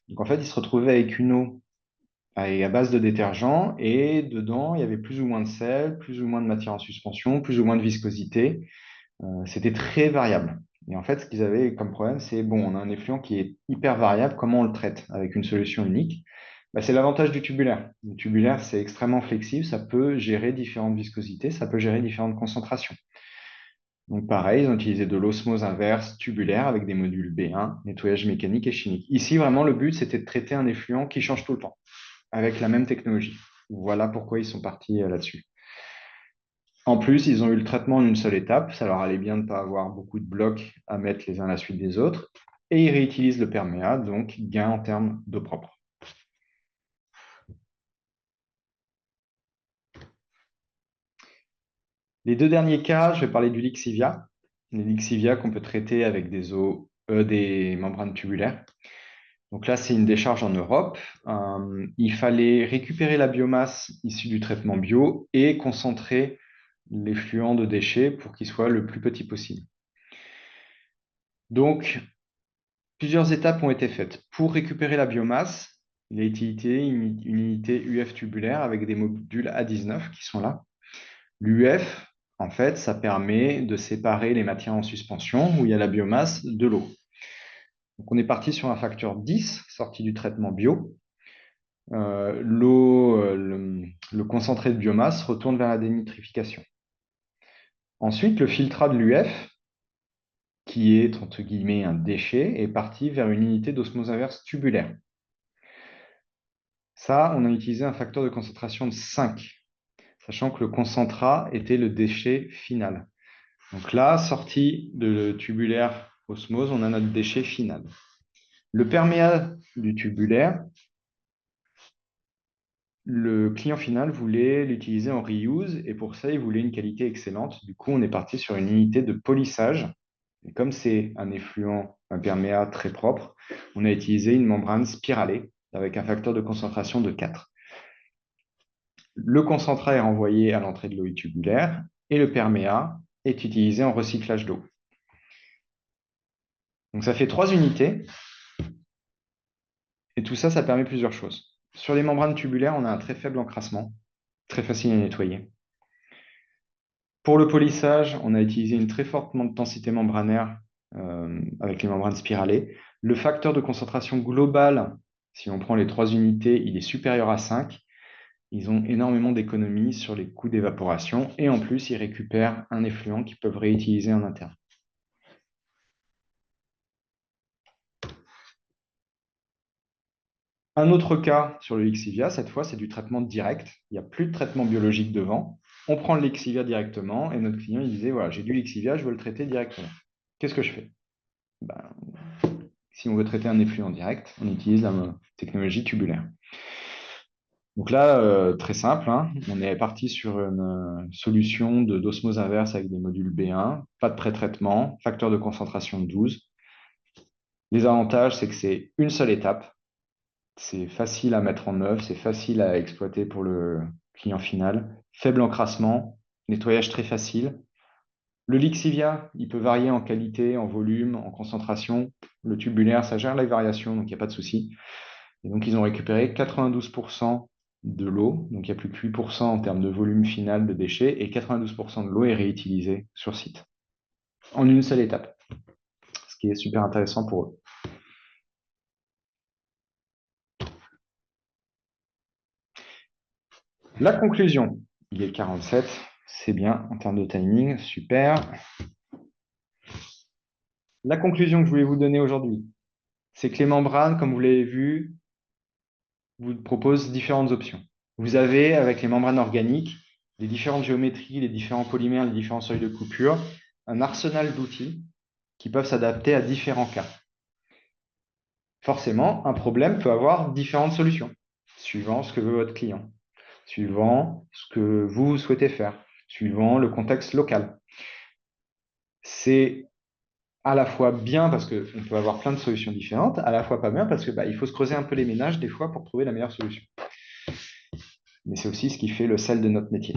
Donc en fait, ils se retrouvaient avec une eau à base de détergent et dedans, il y avait plus ou moins de sel, plus ou moins de matière en suspension, plus ou moins de viscosité. C'était très variable. Et en fait, ce qu'ils avaient comme problème, c'est bon, on a un effluent qui est hyper variable, comment on le traite avec une solution unique? Bah, c'est l'avantage du tubulaire. Le tubulaire, c'est extrêmement flexible, ça peut gérer différentes viscosités, ça peut gérer différentes concentrations. Donc pareil, ils ont utilisé de l'osmose inverse tubulaire avec des modules B1, nettoyage mécanique et chimique. Ici, vraiment, le but, c'était de traiter un effluent qui change tout le temps, avec la même technologie. Voilà pourquoi ils sont partis là-dessus. En plus, ils ont eu le traitement en une seule étape. Ça leur allait bien de ne pas avoir beaucoup de blocs à mettre les uns à la suite des autres. Et ils réutilisent le perméat, donc gain en termes d'eau propre. Les deux derniers cas, je vais parler du Lixivia. Les Lixivia qu'on peut traiter avec des membranes tubulaires. Donc là, c'est une décharge en Europe. Il fallait récupérer la biomasse issue du traitement bio et concentrer l'effluent de déchets pour qu'il soit le plus petit possible. Donc, Plusieurs étapes ont été faites. Pour récupérer la biomasse, il a été utilisé une unité UF tubulaire avec des modules A19 qui sont là. L'UF, en fait, ça permet de séparer les matières en suspension où il y a la biomasse de l'eau. Donc, on est parti sur un facteur 10 sorti du traitement bio. L'eau, le concentré de biomasse retourne vers la dénitrification. Ensuite, le filtrat de l'UF, qui est entre guillemets un déchet, est parti vers une unité d'osmose inverse tubulaire. Ça, on a utilisé un facteur de concentration de 5, sachant que le concentrat était le déchet final. Donc là, sorti de tubulaire osmose, on a notre déchet final. Le perméat du tubulaire, le client final voulait l'utiliser en reuse et pour ça, il voulait une qualité excellente. Du coup, on est parti sur une unité de polissage. Et comme c'est un effluent, un perméat très propre, on a utilisé une membrane spiralée avec un facteur de concentration de 4. Le concentrat est renvoyé à l'entrée de l'eau tubulaire et le perméat est utilisé en recyclage d'eau. Donc ça fait 3 unités et tout ça, ça permet plusieurs choses. Sur les membranes tubulaires, on a un très faible encrassement, très facile à nettoyer. Pour le polissage, on a utilisé une très forte densité membranaire avec les membranes spiralées. Le facteur de concentration global, si on prend les 3 unités, il est supérieur à 5. Ils ont énormément d'économies sur les coûts d'évaporation et en plus, ils récupèrent un effluent qu'ils peuvent réutiliser en interne. Un autre cas sur le Lixivia, cette fois, c'est du traitement direct. Il n'y a plus de traitement biologique devant. On prend le Lixivia directement et notre client il disait, voilà, j'ai du Lixivia, je veux le traiter directement. Qu'est-ce que je fais? Ben, si on veut traiter un effluent direct, on utilise la technologie tubulaire. Donc là, très simple, hein, on est parti sur une solution d'osmose inverse avec des modules B1, pas de pré-traitement, facteur de concentration de 12. Les avantages, c'est que c'est une seule étape, c'est facile à mettre en œuvre, c'est facile à exploiter pour le client final, faible encrassement, nettoyage très facile. Le Lixivia, il peut varier en qualité, en volume, en concentration. Le tubulaire, ça gère les variations, donc il n'y a pas de souci. Et donc, ils ont récupéré 92% de l'eau, donc il n'y a plus que 8% en termes de volume final de déchets, et 92% de l'eau est réutilisée sur site, en une seule étape, ce qui est super intéressant pour eux. La conclusion, il est 47, c'est bien en termes de timing, super. La conclusion que je voulais vous donner aujourd'hui, c'est que les membranes, comme vous l'avez vu, vous proposent différentes options. Vous avez, avec les membranes organiques, les différentes géométries, les différents polymères, les différents seuils de coupure, un arsenal d'outils qui peuvent s'adapter à différents cas. Forcément, un problème peut avoir différentes solutions, suivant ce que veut votre client, suivant ce que vous souhaitez faire, suivant le contexte local. C'est à la fois bien parce qu'on peut avoir plein de solutions différentes, à la fois pas bien parce que il faut se creuser un peu les ménages des fois pour trouver la meilleure solution. Mais c'est aussi ce qui fait le sel de notre métier.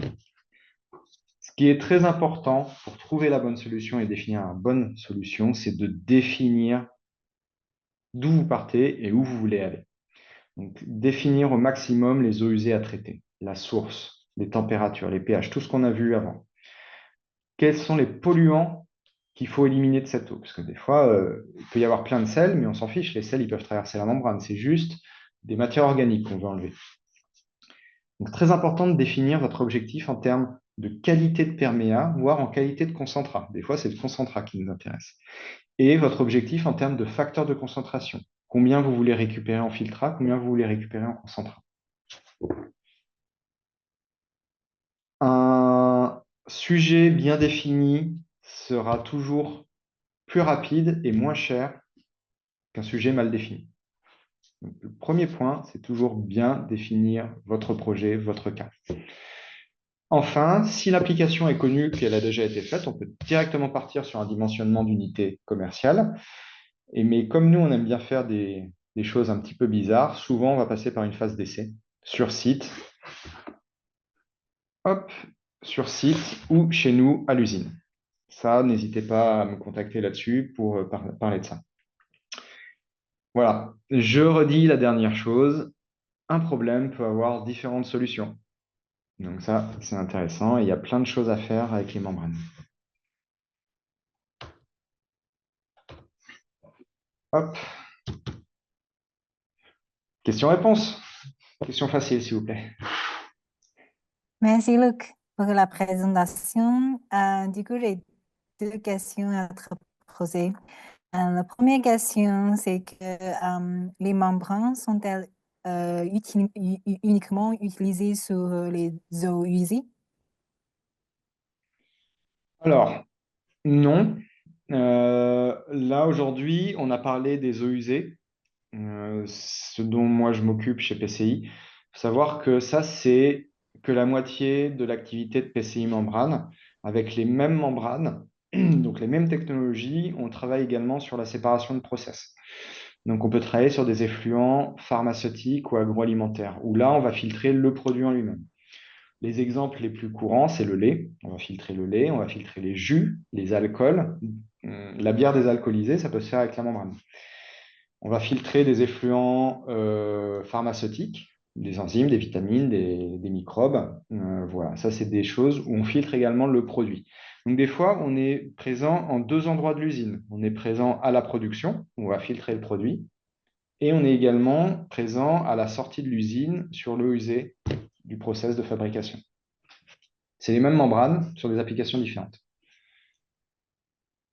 Ce qui est très important pour trouver la bonne solution et définir la bonne solution, c'est de définir d'où vous partez et où vous voulez aller. Donc, définir au maximum les eaux usées à traiter, la source, les températures, les pH, tout ce qu'on a vu avant. Quels sont les polluants qu'il faut éliminer de cette eau? Parce que des fois, il peut y avoir plein de sels, mais on s'en fiche. Les sels, ils peuvent traverser la membrane. C'est juste des matières organiques qu'on veut enlever. Donc, très important de définir votre objectif en termes de qualité de perméat, voire en qualité de concentrat. Des fois, c'est le concentrat qui nous intéresse. Et votre objectif en termes de facteur de concentration. Combien vous voulez récupérer en filtrat, combien vous voulez récupérer en concentrat. Un sujet bien défini sera toujours plus rapide et moins cher qu'un sujet mal défini. Donc, le premier point, c'est toujours bien définir votre projet, votre cas. Enfin, si l'application est connue, qu'elle a déjà été faite, on peut directement partir sur un dimensionnement d'unité commerciale. Mais comme nous, on aime bien faire des choses un petit peu bizarres, souvent on va passer par une phase d'essai sur site, hop, sur site ou chez nous à l'usine. Ça, n'hésitez pas à me contacter là-dessus pour parler de ça. Voilà, je redis la dernière chose. Un problème peut avoir différentes solutions. Donc ça, c'est intéressant. Et il y a plein de choses à faire avec les membranes. Hop, question-réponse. Question facile, s'il vous plaît. Merci Luc pour la présentation. Du coup, j'ai deux questions à te poser. La première question, c'est que les membranes sont-elles uniquement utilisées sur les eaux usées? Alors, non. Là, aujourd'hui, on a parlé des eaux usées, ce dont moi je m'occupe chez PCI. Il faut savoir que ça, c'est que la moitié de l'activité de PCI Membrane. Avec les mêmes membranes, donc les mêmes technologies, on travaille également sur la séparation de process. Donc, on peut travailler sur des effluents pharmaceutiques ou agroalimentaires, où là, on va filtrer le produit en lui-même. Les exemples les plus courants, c'est le lait. On va filtrer le lait, on va filtrer les jus, les alcools. La bière désalcoolisée, ça peut se faire avec la membrane. On va filtrer des effluents pharmaceutiques, des enzymes, des vitamines, des microbes. Voilà, ça, c'est des choses où on filtre également le produit. Donc, des fois, on est présent en deux endroits de l'usine. On est présent à la production, où on va filtrer le produit, et on est également présent à la sortie de l'usine sur l'eau usée du process de fabrication. C'est les mêmes membranes sur des applications différentes.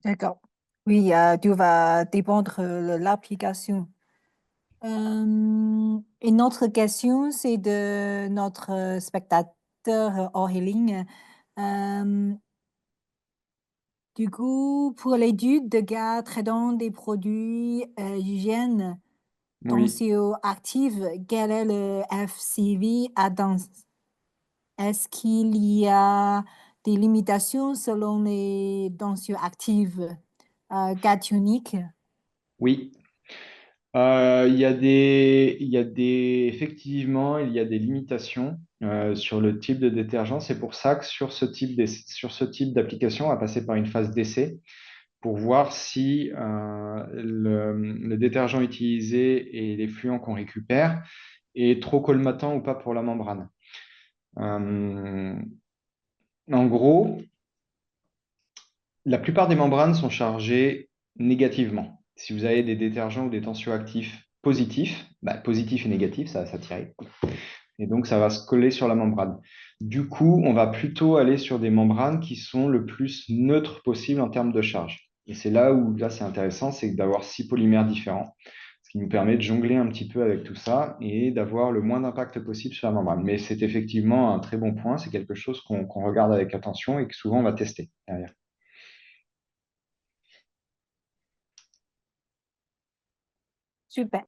D'accord. Oui, tout va dépendre de l'application. Une autre question, c'est de notre spectateur Auréline. Euh, du coup, pour l'étude de gaz traitant des produits hygiène Oui, tensioactifs, quel est le FCV à danse? Est-ce qu'il y a des limitations selon les tensioactives cationiques? oui. Effectivement, il y a des limitations sur le type de détergent. C'est pour ça que sur ce type d'application, on va passer par une phase d'essai pour voir si le détergent utilisé et les fluents qu'on récupère est trop colmatant ou pas pour la membrane. Euh, En gros, la plupart des membranes sont chargées négativement. Si vous avez des détergents ou des tensioactifs positifs, bah, positif et négatif, ça va s'attirer. Et donc, ça va se coller sur la membrane. Du coup, on va plutôt aller sur des membranes qui sont le plus neutres possible en termes de charge. Et c'est là où là, c'est intéressant, c'est d'avoir six polymères différents, ce qui nous permet de jongler un petit peu avec tout ça et d'avoir le moins d'impact possible sur la membrane. Mais c'est effectivement un très bon point, c'est quelque chose qu'on regarde avec attention et que souvent on va tester derrière. Super.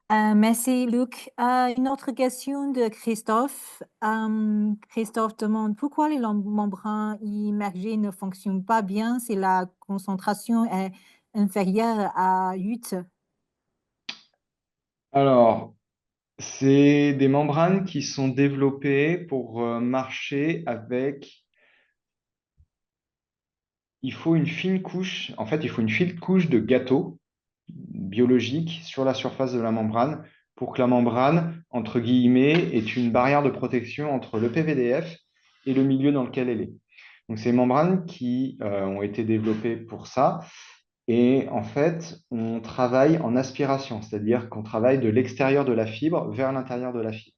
Merci, Luc. Une autre question de Christophe. Christophe demande pourquoi les membranes immergées ne fonctionnent pas bien si la concentration est inférieure à 8. Alors, c'est des membranes qui sont développées pour marcher avec. Il faut une fine couche, en fait, il faut une fine couche de gâteau biologique sur la surface de la membrane pour que la membrane, entre guillemets, ait une barrière de protection entre le PVDF et le milieu dans lequel elle est. Donc, c'est des membranes qui ont été développées pour ça. Et en fait, on travaille en aspiration, c'est-à-dire qu'on travaille de l'extérieur de la fibre vers l'intérieur de la fibre.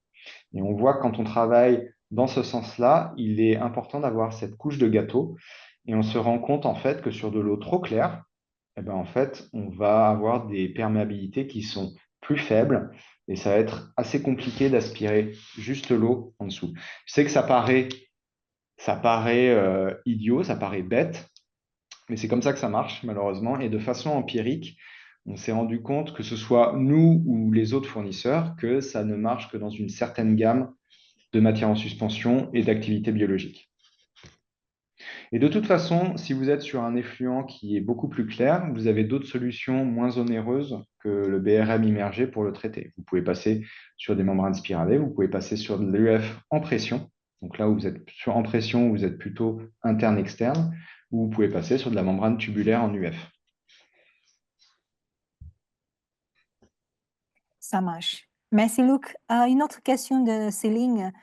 Et on voit que quand on travaille dans ce sens-là, il est important d'avoir cette couche de gâteau. Et on se rend compte en fait que sur de l'eau trop claire, eh ben, en fait, on va avoir des perméabilités qui sont plus faibles et ça va être assez compliqué d'aspirer juste l'eau en dessous. Je sais que ça paraît idiot, ça paraît bête, mais c'est comme ça que ça marche malheureusement. Et de façon empirique, on s'est rendu compte que ce soit nous ou les autres fournisseurs, que ça ne marche que dans une certaine gamme de matières en suspension et d'activités biologiques. Et de toute façon, si vous êtes sur un effluent qui est beaucoup plus clair, vous avez d'autres solutions moins onéreuses que le BRM immergé pour le traiter. Vous pouvez passer sur des membranes spiralées, vous pouvez passer sur de l'UF en pression. Donc là où vous êtes en pression, vous êtes plutôt interne-externe, ou vous pouvez passer sur de la membrane tubulaire en UF. Ça marche. Merci, Luc. Une autre question de Céline.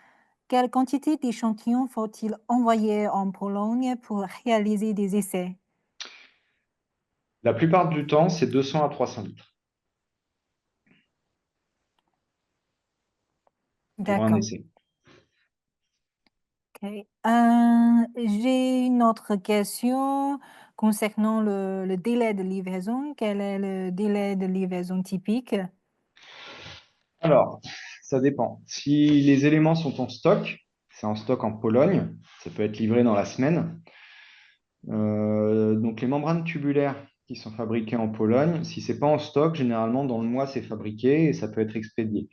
Quelle quantité d'échantillons faut-il envoyer en Pologne pour réaliser des essais? La plupart du temps, c'est 200 à 300 litres pour un D'accord. essai. Ok. J'ai une autre question concernant le délai de livraison. Quel est le délai de livraison typique? Alors, ça dépend. Si les éléments sont en stock, c'est en stock en Pologne, ça peut être livré dans la semaine. Donc les membranes tubulaires qui sont fabriquées en Pologne, si c'est pas en stock, généralement dans le mois c'est fabriqué et ça peut être expédié.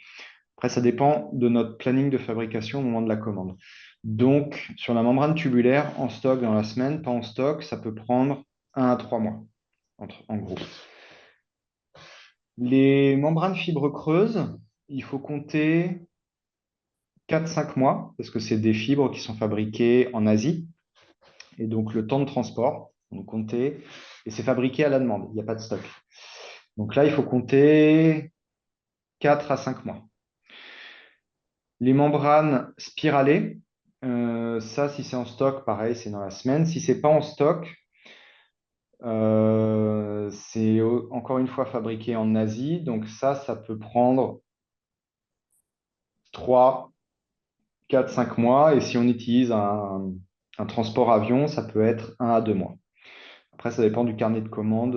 Après, ça dépend de notre planning de fabrication au moment de la commande. Donc sur la membrane tubulaire, en stock dans la semaine, pas en stock, ça peut prendre 1 à 3 mois, en gros. Les membranes fibres creuses, il faut compter 4 à 5 mois parce que c'est des fibres qui sont fabriquées en Asie. Et donc, le temps de transport, on comptait, et c'est fabriqué à la demande, il n'y a pas de stock. Donc là, il faut compter 4 à 5 mois. Les membranes spiralées, ça, si c'est en stock, pareil, c'est dans la semaine. Si c'est pas en stock, c'est encore une fois fabriqué en Asie. Donc ça peut prendre 3, 4, 5 mois. Et si on utilise un transport avion, ça peut être 1 à 2 mois. Après, ça dépend du carnet de commande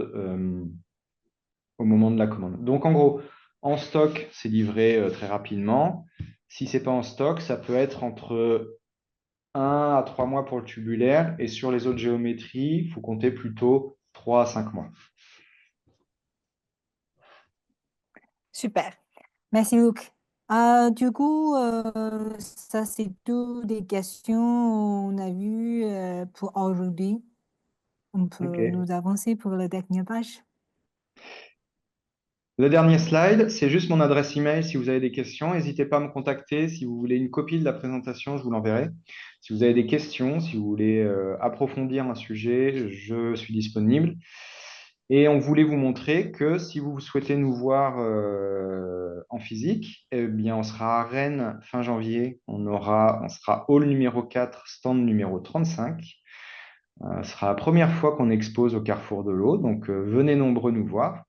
au moment de la commande. Donc, en gros, en stock, c'est livré très rapidement. Si c'est pas en stock, ça peut être entre 1 à 3 mois pour le tubulaire. Et sur les autres géométries, il faut compter plutôt 3 à 5 mois. Super. Merci, Luc. Du coup, ça, c'est tout des questions on a vues pour aujourd'hui. On peut OK. nous avancer pour la dernière page. Le dernier slide, c'est juste mon adresse email. Si vous avez des questions, n'hésitez pas à me contacter. Si vous voulez une copie de la présentation, je vous l'enverrai. Si vous avez des questions, si vous voulez approfondir un sujet, je suis disponible. Et on voulait vous montrer que si vous souhaitez nous voir en physique, eh bien, on sera à Rennes fin janvier. On sera hall numéro 4, stand numéro 35. Ce sera la première fois qu'on expose au Carrefour de l'eau. Donc, venez nombreux nous voir.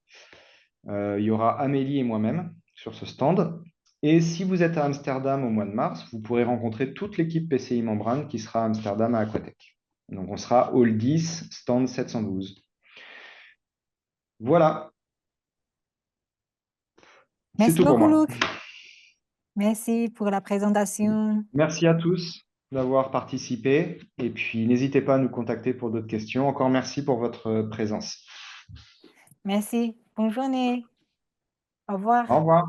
Il y aura Amélie et moi-même sur ce stand. Et si vous êtes à Amsterdam au mois de mars, vous pourrez rencontrer toute l'équipe PCI Membrane qui sera à Amsterdam à Aquatech. Donc, on sera hall 10, stand 712. Voilà, c'est Merci tout pour beaucoup, moi. Luc. Merci pour la présentation. Merci à tous d'avoir participé et puis n'hésitez pas à nous contacter pour d'autres questions. Encore merci pour votre présence. Merci. Bonne journée. Au revoir. Au revoir.